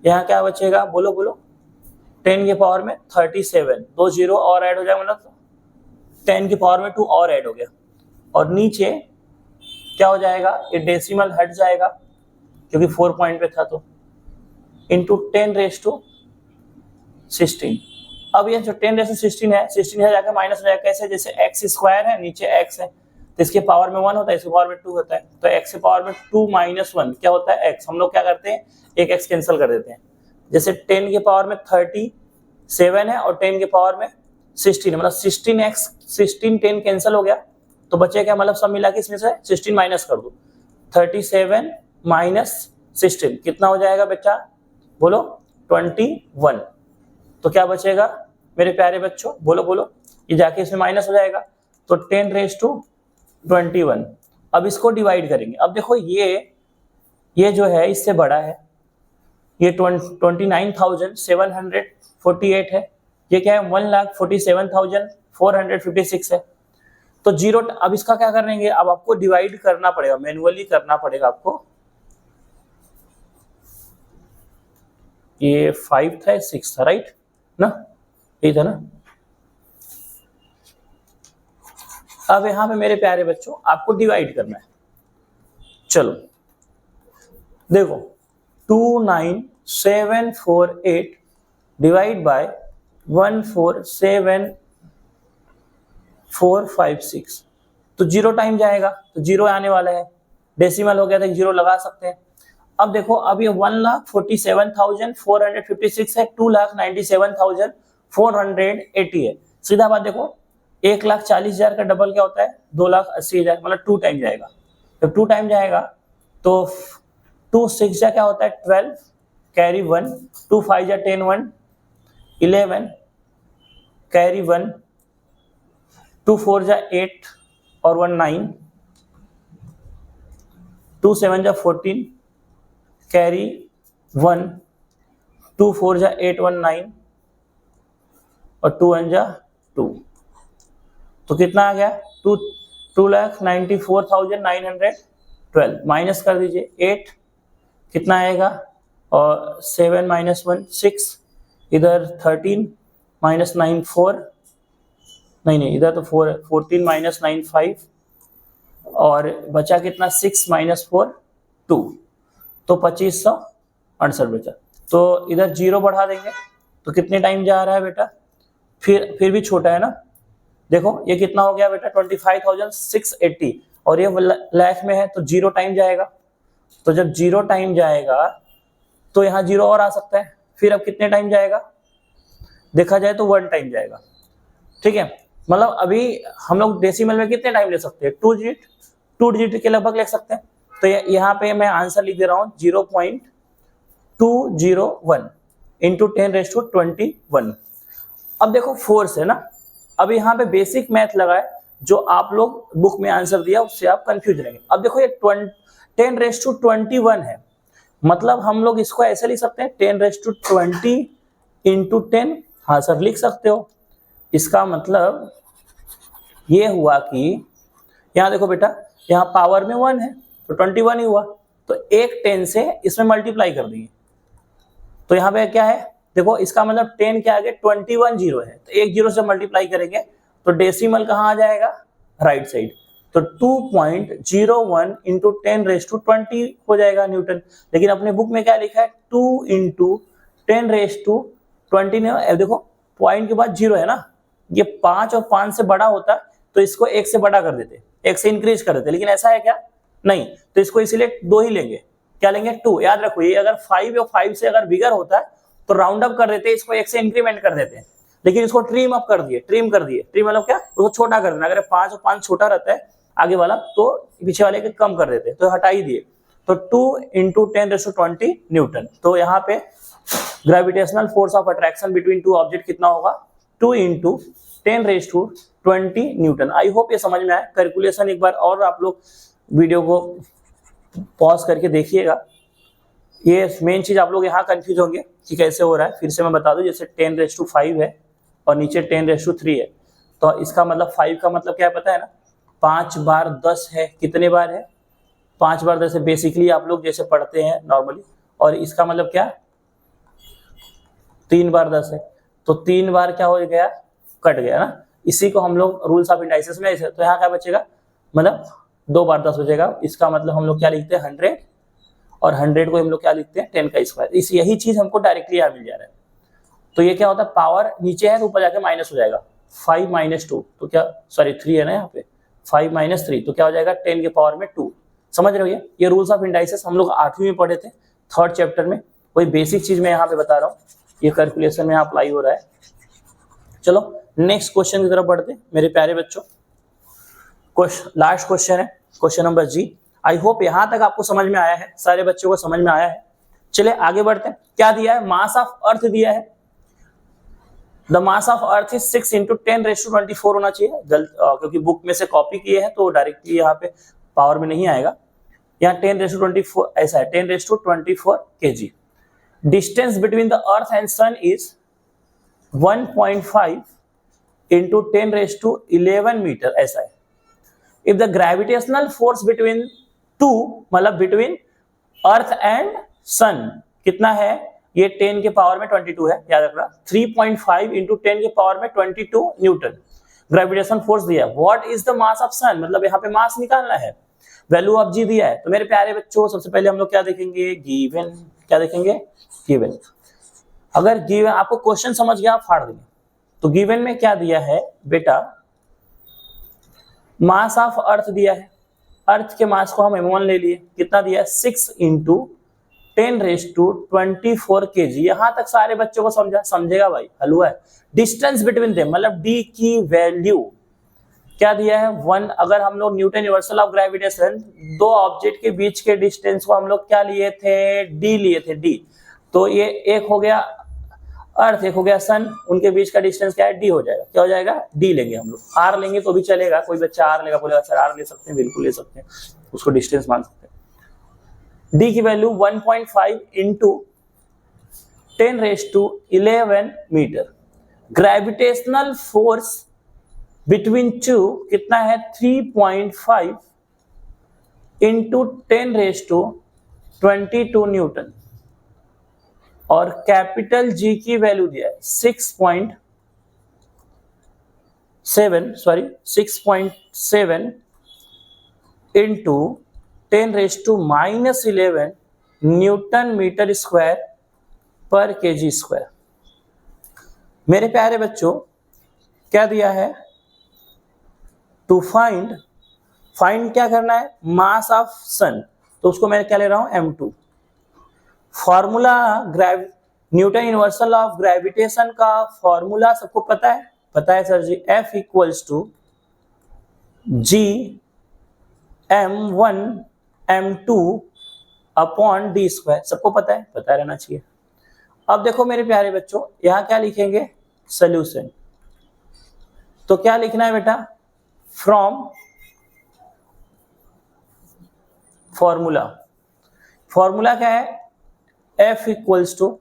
यहाँ क्या बचेगा बोलो बोलो 10 के पावर में 37, 2 0 और ऐड हो जाएगा, मतलब 10 की पावर में 2 और ऐड हो गया, और नीचे क्या हो जाएगा ये डेसिमल हट जाएगा क्योंकि 4 पॉइंट पे था, तो इंटू 10⁻16। अब ये जो 10⁻16 है 16 है जाकर माइनस हो जाएगा, कैसे जैसे x स्क्वायर है नीचे x है तो इसके पावर में 1 होता है, इसके पावर में 2 होता है, तो x के पावर में 2 - 1 क्या होता है x। हम लोग क्या करते हैं एक x कैंसिल कर देते हैं, जैसे 10 के पावर में 37 है और 10 के पावर में 16 मतलब 16x 16 10 कैंसिल हो गया, तो बचे क्या, मतलब सब मिला के इसमें से 16 माइनस कर दो, 37 - 16 कितना हो जाएगा बेटा बोलो 21। तो क्या बचेगा मेरे प्यारे बच्चों बोलो बोलो, ये जाके इसमें माइनस हो जाएगा, तो 10⁻21। अब इसको डिवाइड करेंगे, अब देखो ये जो है इससे बड़ा है, ये 29,748 है, ये क्या है 1,47,456 है, तो जीरो। अब इसका क्या करेंगे, अब आपको डिवाइड करना पड़ेगा, मैन्युअली करना पड़ेगा आपको। ये 5 था 6 था राइट ना, यही था ना। अब यहां पे मेरे प्यारे बच्चों आपको डिवाइड करना है, चलो देखो 29748 डिवाइड बाय 147,456, तो 0 टाइम जाएगा, तो 0 आने वाला है, डेसिमल हो गया था 0 लगा सकते हैं। अब देखो अब ये 1,47,456 है, 2,97,480 है, सीधा बात देखो 1,40,000 का डबल क्या होता है 2,80,000, मतलब 2 टाइम जाएगा। जब 2 टाइम जाएगा तो 2 6 जा क्या होता है 12, कैरी 1, 2 5 जा 10 1 11, कैरी 1, 2 4 जा 8 और 1 9, 2 7 जा 14, कैरी 1, 2 4 जा 8 1 9 और 2 1 जा 2। तो कितना आ गया 2,94,912 माइनस कर दीजिए 8 कितना आएगा और 7 माइनस 1 6 इधर 13 माइनस 9 4 नहीं इधर तो 4 है 14 माइनस 9 5 और बचा कितना 6 माइनस 4 2 तो 2568 बचा। तो इधर 0 बढ़ा देंगे तो कितने टाइम जा रहा है बेटा, फिर भी छोटा है ना। देखो ये कितना हो गया बेटा 25,680 और ये लाख में है तो 0 टाइम जाएगा। तो जब 0 टाइम जाएगा तो यहाँ 0 और आ सकता है। फिर अब कितने टाइम जाएगा देखा जाए तो 1 टाइम जाएगा। ठीक है, मतलब अभी हम लोग डेसिमल में कितने टाइम ले सकते हैं 2 डिजिट के लगभग ले सकते हैं। तो यहाँ पे मैं आंसर लिख दे रहा हूँ 0.201 इंटू 10⁻21। अब देखो फोर्स है ना, अब यहाँ पे बेसिक मैथ लगा है जो आप लोग बुक में आंसर दिया उससे आप कंफ्यूज रहेंगे। अब देखो ये 10⁻21 है, मतलब हम लोग इसको ऐसे लिख सकते हैं 10⁻20 इंटू 10। हाँ सर लिख सकते हो। इसका मतलब ये हुआ कि यहाँ देखो बेटा यहाँ पावर में 1 है तो 21 ही हुआ, तो एक 10 से इसमें मल्टीप्लाई कर देंगे। तो यहाँ पे क्या है देखो इसका मतलब 10 के आगे 21 जीरो है तो एक जीरो से मल्टीप्लाई करेंगे तो डेसिमल कहाँ आ जाएगा राइट साइड। तो 2.01 इंटू 10⁻20 हो जाएगा न्यूटन। लेकिन अपने बुक में क्या लिखा है 2 इंटू 10⁻20 ने देखो पॉइंट के बाद 0 है ना, ये 5 और 5 से बड़ा होता तो इसको 1 से बड़ा कर देते, 1 से इंक्रीज कर देते, लेकिन ऐसा है क्या नहीं। तो इसको इसीलिए 2 ही लेंगे। क्या लेंगे 2। याद रखो ये अगर 5 और 5 से अगर बिगर होता है तो राउंड अप कर देते, इसको 1 से इंक्रीमेंट कर देते हैं, लेकिन इसको ट्रिम अप कर दिए। ट्रिम मतलब क्या उसको छोटा कर देना। अगर 5 और 5 छोटा रहता है आगे वाला तो पीछे वाले के कम कर देते, तो हटा ही दिए। तो 2 इंटू 10⁻20 न्यूटन। तो यहाँ पे gravitational force of attraction between two object कितना होगा 2 इंटू 10⁻20 न्यूटन। आई होप ये समझ में आए। कैलकुलेशन एक बार और आप लोग वीडियो को पॉज करके देखिएगा। ये मेन चीज आप लोग यहाँ कंफ्यूज होंगे कि कैसे हो रहा है। फिर से मैं बता दूं, जैसे 10⁻5 है और नीचे 10⁻3 है, तो इसका मतलब 5 का मतलब क्या है पता है ना, 5 बार 10 है। कितने बार है 5 बार 10 है, बेसिकली आप लोग जैसे पढ़ते हैं नॉर्मली। और इसका मतलब क्या 3 बार 10 है, तो 3 बार क्या हो गया कट गया ना। इसी को हम लोग रूल्स ऑफ इंडाइसिस में ऐसे, तो यहाँ क्या बचेगा मतलब 2 बार 10 हो जाएगा। इसका मतलब हम लोग क्या लिखते हैं 100 और 100 को हम लोग क्या लिखते हैं 10 का स्क्वायर। इस यही चीज हमको डायरेक्टली यहाँ मिल जा रहा है। तो ये क्या होता है पावर नीचे है तो ऊपर जाके माइनस हो जाएगा 5 - 2 तो क्या सॉरी 3 है ना यहाँ पे 5 - 3 तो क्या हो जाएगा 10 के पावर में 2। समझ रहे हो ये रूल्स ऑफ इंडाइसिस हम लोग 8वीं में पढ़े थे 3rd चैप्टर में। वही बेसिक चीज मैं यहाँ पे बता रहा हूँ, ये कैलकुलेशन में यहाँ अप्लाई हो रहा है। चलो नेक्स्ट क्वेश्चन की तरफ बढ़ते मेरे प्यारे बच्चों। लास्ट क्वेश्चन है question number g. I hope यहां तक आपको समझ में आया है, सारे बच्चों को समझ में आया है। चलिए आगे बढ़ते हैं। क्या दिया है मास ऑफ अर्थ दिया है, the mass of earth is 6 into 10⁻24 होना चाहिए। क्योंकि बुक में से कॉपी किए हैं तो डायरेक्टली यहाँ पे पावर में नहीं आएगा। यहाँ 10⁻24 ऐसा है 10⁻24 kg। Distance between the earth and sun is 1.5 into 10⁻11 metre ऐसा है। If the gravitational force between two मतलब बिटवीन अर्थ एंड सन कितना है, ये 10 के पावर में 22 है, याद रखना 3.5 इंटू 10 के पावर में 22 न्यूटन ग्रेविटेशन फोर्स दिया है। What is the mass of sun, मतलब यहाँ पे मास निकालना है। वैल्यू ऑफ जी दिया है। तो मेरे प्यारे बच्चों सबसे पहले हम लोग क्या देखेंगे गिवन। क्या देखेंगे गिवन। अगर गिवन आपको क्वेश्चन समझ गया आप फाड़ देंगे। तो गिवन में क्या दिया है बेटा, मास ऑफ अर्थ दिया है। अर्थ के मास को हम m1 ले लिए, कितना दिया है 6 इंटू 10⁻24 kg। यहां तक सारे बच्चों को समझेगा भाई, हलवा है। डिस्टेंस बिटवीन देम मतलब d की वैल्यू क्या दिया है 1। अगर हम लोग न्यूटन यूनिवर्सल ऑफ ग्रेविटेशन दो ऑब्जेक्ट के बीच के डिस्टेंस को हम लोग क्या लिए थे d लिए थे d। तो ये एक हो गया अर्थ एक हो गया सन, उनके बीच का डिस्टेंस क्या है d हो जाएगा। क्या हो जाएगा d लेंगे हम लोग। r लेंगे तो भी चलेगा, कोई बच्चा r लेगा बोलेगा सर r ले सकते हैं, बिल्कुल ले सकते हैं, उसको डिस्टेंस मान सकते हैं। d की value 1.5 into 10⁻11 metre. Gravitational force between two कितना है 3.5 इंटू 10⁻²2 न्यूटन, और कैपिटल जी की वैल्यू दिया है 6.7 into 10⁻⁻11 newton metre square per KG square. मेरे प्यारे बच्चों, क्या दिया है? टू फाइंड क्या करना है? मास ऑफ सन, तो उसको मैं क्या ले रहा हूं? m2। Formula Newton universal of gravitation का फॉर्मूला सबको पता है? पता है sir ji. F equals to G m1 m2 upon d square, सबको पता है? पता रहना चाहिए। अब देखो मेरे प्यारे बच्चों, यहां क्या लिखेंगे? सोल्यूशन। तो क्या लिखना है बेटा? फ्रॉम फॉर्मूला क्या है? F equals to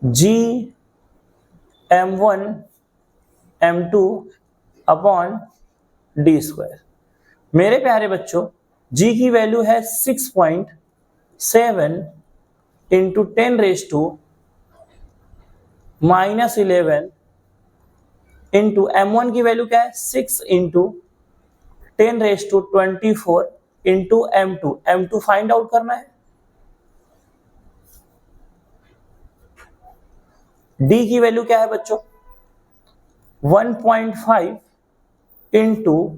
G m1 m2 upon d square. मेरे प्यारे बच्चों, G की वैल्यू है 6.7 इंटू 10⁻⁻11 इंटू m1 की वैल्यू क्या है? 6 into 10⁻24 into m2 find out करना है। D की वैल्यू क्या है बच्चों? 1.5 इंटू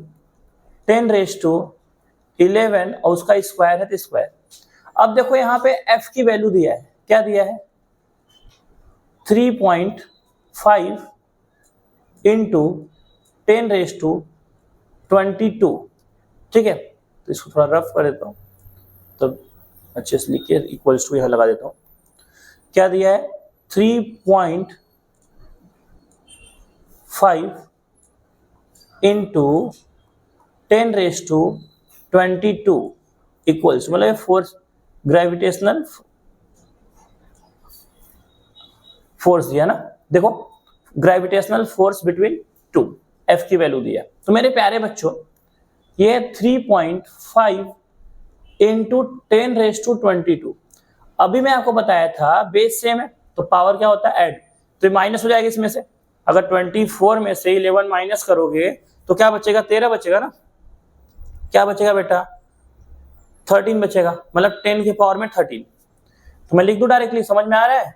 10⁻11 और उसका स्क्वायर है तो स्क्वायर। अब देखो यहाँ पे F की वैल्यू दिया है, क्या दिया है? 3.5 इंटू 10⁻22। ठीक है, तो इसको थोड़ा रफ कर देता हूँ, तो अच्छे से लिख के इक्वल्स टू यहाँ लगा देता हूँ। क्या दिया है? 3.5 इंटू 10⁻22 इक्वल्स, मतलब फोर्स, ग्रेविटेशनल फोर्स दिया ना। देखो, gravitational force between to, F की वैल्यू दिया। तो मेरे प्यारे बच्चों, ये 3.5 इंटू 10⁻22। अभी मैं आपको बताया था बेस सेम है तो पावर क्या होता है? ऐड, तो माइनस हो जाएगा इसमें से। अगर 24 में से 11 माइनस करोगे तो क्या बचेगा? 13 बचेगा ना। क्या बचेगा बेटा? 13 बचेगा, मतलब 10 के पावर में 13। तो मैं लिख दूं डायरेक्टली, समझ में आ रहा है?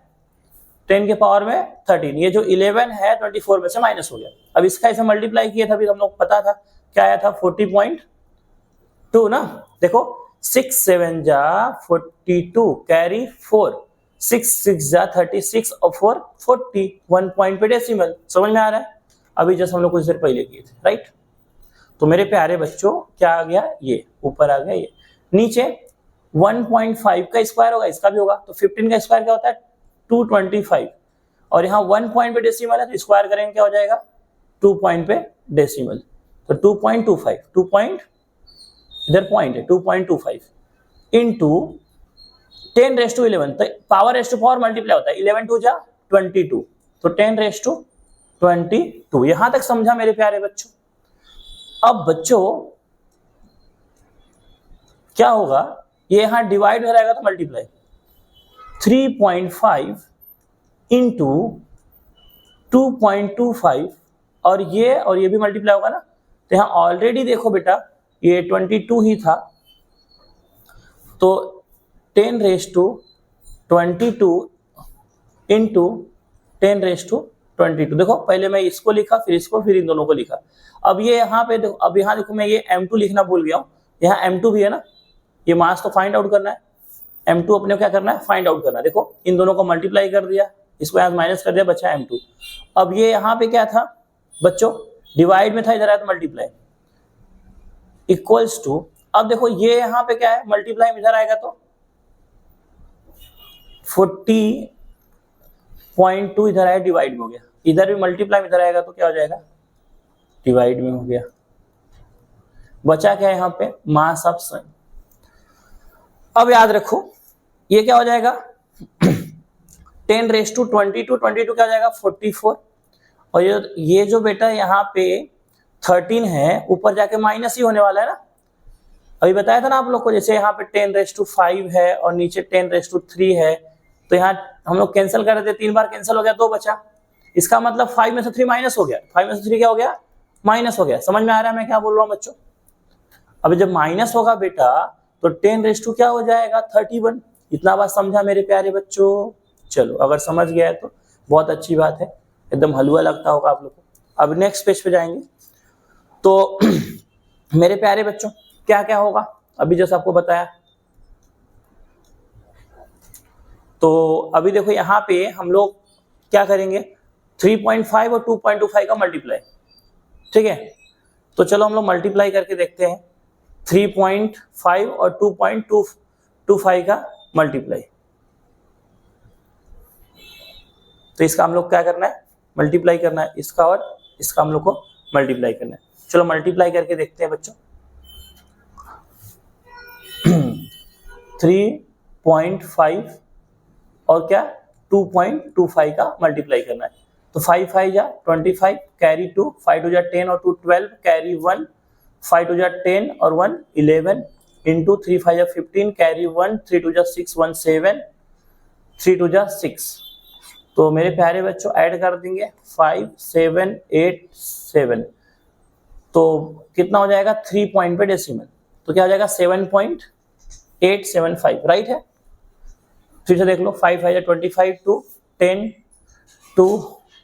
10 के पावर में 13, ये जो 11 है 24 में से माइनस हो गया। अब इसका ऐसे मल्टीप्लाई किया था, अभी हम लोग पता था क्या आया था? 40.2 ना। देखो 6 7 जा 42 कैरी 4, 6 6 जा 36 और 4 40, 1 पॉइंट पे डेसिमल। समझ में आ रहा है? अभी जैसे हम लोग कुछ देर पहले किए थे, राइट? तो मेरे प्यारे बच्चों, क्या आ गया? ये ऊपर आ गया, ये नीचे 1.5 का स्क्वायर होगा, इसका भी होगा। तो 15 का स्क्वायर क्या होता है? 225, और यहाँ 1 पॉइंट पे डेसिमल है तो स्क्वायर करेंगे क्या हो जाएगा? 2 पॉइंट पे डेसिमल, तो 2.25, 2 पॉइंट, इधर पॉइंट है, 2.25 इंटू 10⁻11, तो power rest to power multiply होता है, 11 2 जा 22, तो 10⁻22। यहां तक समझा मेरे प्यारे बच्चों? अब बच्चों क्या होगा? ये यहां डिवाइड हो जाएगा तो मल्टीप्लाई, 3.5 इंटू 2.25, और ये भी मल्टीप्लाई होगा ना। तो यहाँ ऑलरेडी देखो बेटा, ये 22 ही था, तो 10⁻22 इंटू 10⁻22। देखो पहले मैं इसको लिखा, फिर इसको, फिर इन दोनों को लिखा। अब ये यहाँ पे देखो, अब यहाँ देखो मैं ये m2 लिखना भूल गया हूँ। यहाँ m2 भी है ना, ये मास तो फाइंड आउट करना है। m2 अपने को क्या करना है? फाइंड आउट करना है। देखो इन दोनों को मल्टीप्लाई कर दिया, इसको यहाँ माइनस कर दिया, बचा m2। अब ये यहाँ पे क्या था बच्चों? डिवाइड में था, इधर आया तो मल्टीप्लाई, इक्वल्स टू, अब देखो ये यहाँ पे क्या है? मल्टीप्लाई में इधर आएगा तो 40.2 इधर आया, डिवाइड में हो गया। इधर भी मल्टीप्लाई में इधर आएगा तो क्या हो जाएगा? डिवाइड में हो गया। बचा क्या यहाँ पे? मास ऑफ सन। अब याद रखो ये क्या हो जाएगा? 10⁻²2 22 क्या हो जाएगा 44 और ये जो बेटा यहाँ पे 13 है ऊपर जाके माइनस ही होने वाला है ना। अभी बताया था ना आप लोग को, जैसे यहाँ पे 10⁻5 है और नीचे 10⁻3 है तो यहाँ हम लोग कैंसिल कर रहे थे, 3 बार कैंसिल हो गया 2 बचा। इसका मतलब 5 में से 3 माइनस हो गया, 5 में से 3 क्या हो गया माइनस हो गया। समझ में आ रहा है मैं क्या बोल रहा हूँ बच्चों। अब जब माइनस होगा बेटा तो 10⁻² क्या हो जाएगा 31। इतना बात समझा मेरे प्यारे बच्चों। चलो अगर समझ गया है तो बहुत अच्छी बात है, एकदम हलवा लगता होगा आप लोग को। अब नेक्स्ट पेज पे जाएंगे तो मेरे प्यारे बच्चों क्या क्या होगा अभी जैसे आपको बताया। तो अभी देखो यहाँ पे हम लोग क्या करेंगे 3.5 और 2.25 का मल्टीप्लाई, ठीक है। तो चलो हम लोग मल्टीप्लाई करके देखते हैं 3.5 और 2.25 का मल्टीप्लाई। तो इसका हम लोग क्या करना है मल्टीप्लाई करना है, इसका और इसका हम लोग को मल्टीप्लाई करना है। चलो मल्टीप्लाई करके देखते हैं बच्चों 3.5 और क्या 2.25 का मल्टीप्लाई करना है। तो 5 5 जा 25 कैरी 2, 5 2 जा 10 और 2 12 कैरी 1, 5 2 जा 10 और 1 11 इंटू 3 5 जा 15 कैरी 1, 3 2 जा 6 1 7, 3 2 जा 6। तो मेरे प्यारे बच्चों ऐड कर देंगे 5 7 8 7 तो कितना हो जाएगा 3 पॉइंट पे डेसिमल, तो क्या हो जाएगा 7.875 राइट है। फिर से देख लो 5 5 जा 25 2 10 2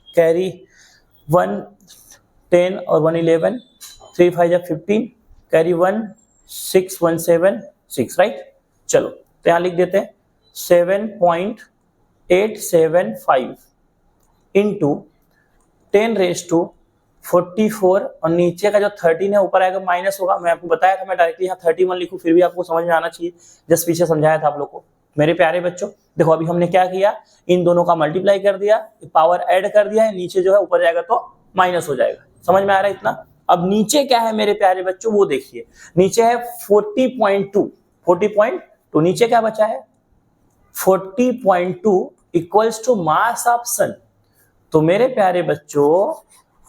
कैरी 1 10 और 1 11, 3 5 जा 15 कैरी 1 6 1 7 6 राइट। चलो तो यहाँ लिख देते हैं 7.875 इंटू 10⁻44 और नीचे का जो 13 है ऊपर आएगा माइनस होगा। मैं आपको बताया था मैं डायरेक्टली यहाँ 31 लिखूं फिर भी आपको समझ में आना चाहिए, जस्ट पीछे समझाया था आप लोग को। मेरे प्यारे बच्चों देखो अभी हमने क्या किया इन दोनों का मल्टीप्लाई कर दिया, पावर ऐड कर दिया है, नीचे जो है ऊपर जाएगा तो माइनस हो जाएगा। समझ में आ रहा है इतना। अब नीचे क्या है मेरे प्यारे बच्चों वो देखिए, नीचे है 40.2 नीचे क्या बचा है 40.2 इक्वल्स टू मास ऑफ सन। तो मेरे प्यारे बच्चों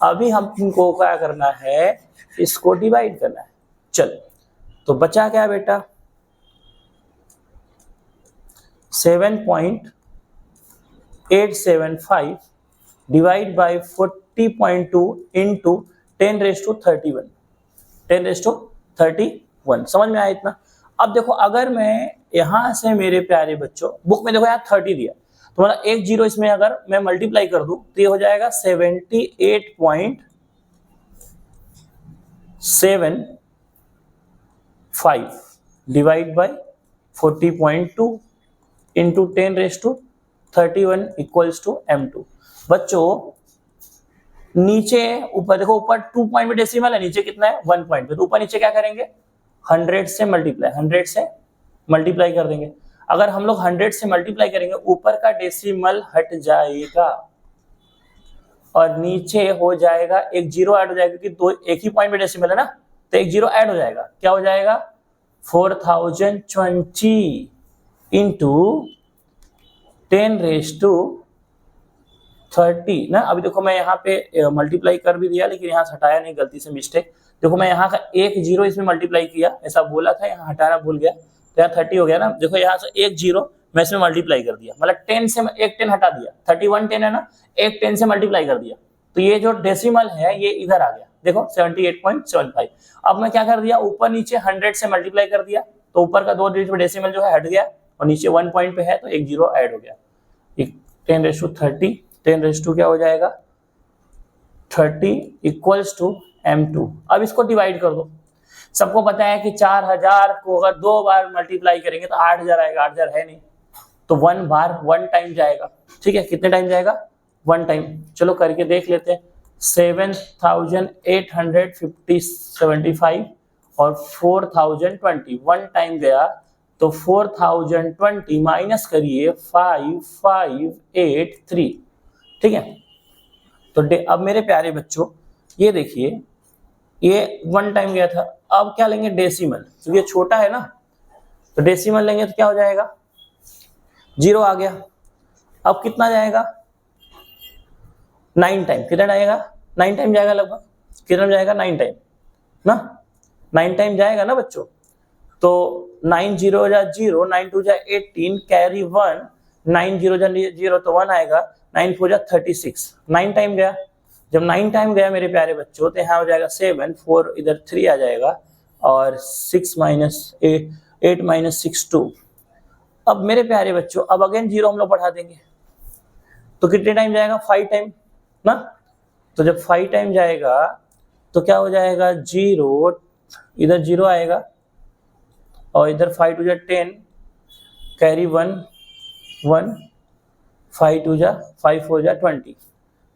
अभी हमको क्या करना है इसको डिवाइड करना है। चलो तो बचा क्या बेटा 7.875 डिवाइड बाय 40.2 इंटू 10⁻31 10⁻31। समझ में आया इतना। अब देखो अगर मैं यहां से मेरे प्यारे बच्चों बुक में देखो यार 30 दिया तो मतलब एक जीरो इसमें अगर मैं मल्टीप्लाई कर दूं तो ये हो जाएगा 78.75 divide by 40.2 into 10⁻31 equals to m2। बच्चों नीचे ऊपर देखो ऊपर 2 पॉइंट में डेसिमल है, नीचे कितना है 1 पॉइंट पे, तो ऊपर नीचे क्या करेंगे 100 से मल्टीप्लाई कर देंगे। अगर हम लोग 100 से मल्टीप्लाई करेंगे ऊपर का डेसिमल हट जाएगा और नीचे हो जाएगा एक जीरो ऐड हो जाएगा क्योंकि दो एक ही पॉइंट पे डेसिमल है ना, तो एक जीरो ऐड हो जाएगा। क्या हो जाएगा 4020 इंटू 10⁻30 ना। अभी देखो मैं यहाँ पे मल्टीप्लाई कर भी दिया लेकिन यहाँ से हटाया नहीं, गलती से मिस्टेक। देखो मैं यहाँ का एक जीरो इसमें मल्टीप्लाई किया, ऐसा बोला था यहाँ हटाना भूल गया तो यहाँ 30 हो गया ना। देखो यहाँ से एक जीरो मैं इसमें मल्टीप्लाई कर दिया, मतलब 10 से एक 10 हटा दिया, 31 10 है ना, एक 10 से मल्टीप्लाई कर दिया तो ये जो डेसिमल है ये इधर आ गया देखो 78.75। अब मैं क्या कर दिया ऊपर नीचे 100 से मल्टीप्लाई कर दिया तो ऊपर का 2 डिजिट डेसिमल जो है हट गया और नीचे 1 पॉइंट पे है तो एक जीरो ऐड हो गया। 10⁻30 10⁻2 क्या हो जाएगा 30 इक्वल्स टू m2। अब इसको डिवाइड कर दो। सबको पता है कि 4000 को अगर 2 बार मल्टीप्लाई करेंगे तो 8000 आएगा, 8000 है नहीं तो 1 बार 1 टाइम जाएगा। ठीक है कितने टाइम जाएगा 1 टाइम। चलो करके देख लेते हैं 7850 और 4020 1 टाइम गया तो 4020 माइनस करिए 5583। ठीक है तो अब मेरे प्यारे बच्चों ये देखिए ये 1 टाइम गया था। अब क्या लेंगे डेसिमल, क्योंकि ये छोटा है ना तो डेसिमल लेंगे तो क्या हो जाएगा जीरो आ गया। अब कितना जाएगा 9 टाइम, कितना जाएगा 9 टाइम जाएगा लगभग, कितना जाएगा 9 टाइम ना, 9 टाइम जाएगा ना बच्चों। तो 9 0 जा 0, 9 2 जा 18, कैरी 1, 9 0 जा 0 तो 1 आएगा, 9 4 जा 36, 9 टाइम गया। जब 9 टाइम गया मेरे प्यारे बच्चों तो यहाँ हो जाएगा 7, 4 इधर 3 आ जाएगा और 6 माइनस 8 माइनस 6 2। अब मेरे प्यारे बच्चों अब अगेन 0 हम लोग बढ़ा देंगे तो कितने टाइम जाएगा 5 टाइम ना। तो जब 5 टाइम जाएगा तो क्या हो जाएगा 0, इधर 0 आएगा और इधर 5 2 जा 10, कैरी 1 1, 5 2 जा 5 4 जा 20,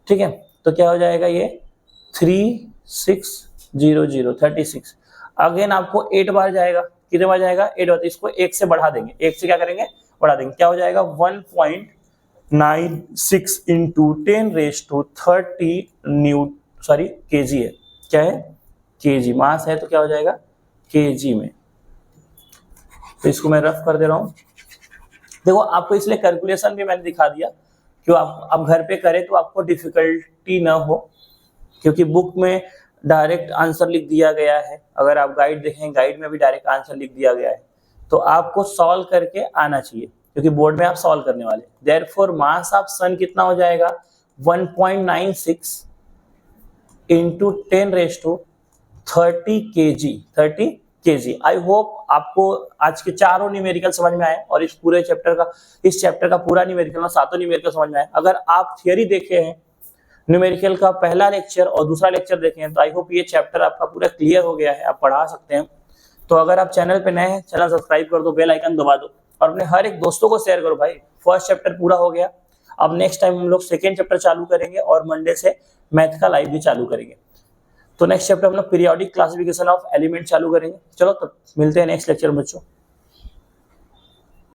ठीक है। तो क्या हो जाएगा ये 3 6 0 0 36। अगेन आपको 8 बार जाएगा, कितने बार जाएगा 8 बार, तो इसको 1 से बढ़ा देंगे, 1 से क्या करेंगे बढ़ा देंगे, क्या हो जाएगा 1.96 इंटू 10⁻30 केजी है, क्या है केजी, मास है तो क्या हो जाएगा केजी में। तो इसको मैं रफ कर दे रहा हूं। देखो आपको इसलिए कैलकुलेशन भी मैंने दिखा दिया क्यों आप घर पे करें तो आपको डिफिकल्टी ना हो, क्योंकि बुक में डायरेक्ट आंसर लिख दिया गया है, अगर आप गाइड देखें गाइड में भी डायरेक्ट आंसर लिख दिया गया है, तो आपको सॉल्व करके आना चाहिए क्योंकि बोर्ड में आप सॉल्व करने वाले। देयरफॉर मास ऑफ सन कितना हो जाएगा 1.96 इंटू 10⁻30 केजी। आई होप आपको आज के चारों न्यूमेरिकल समझ में आए और इस चैप्टर का पूरा न्यूमेरिकल और सातों न्यूमेरिकल समझ में आए। अगर आप थियरी देखे हैं न्यूमेरिकल का पहला लेक्चर और दूसरा लेक्चर देखे हैं तो आई होप ये चैप्टर आपका पूरा क्लियर हो गया है, आप पढ़ा सकते हैं। तो अगर आप चैनल पे नए हैं चैनल सब्सक्राइब कर दो, बेल आइकन दबा दो और अपने हर एक दोस्तों को शेयर करो। भाई फर्स्ट चैप्टर पूरा हो गया, अब नेक्स्ट टाइम हम लोग सेकेंड चैप्टर चालू करेंगे और मंडे से मैथ का लाइव भी चालू करेंगे। तो नेक्स्ट चैप्टर हम लोग पीरियोडिक क्लासिफिकेशन ऑफ एलिमेंट चालू करेंगे। चलो तो मिलते हैं नेक्स्ट लेक्चर में बच्चों।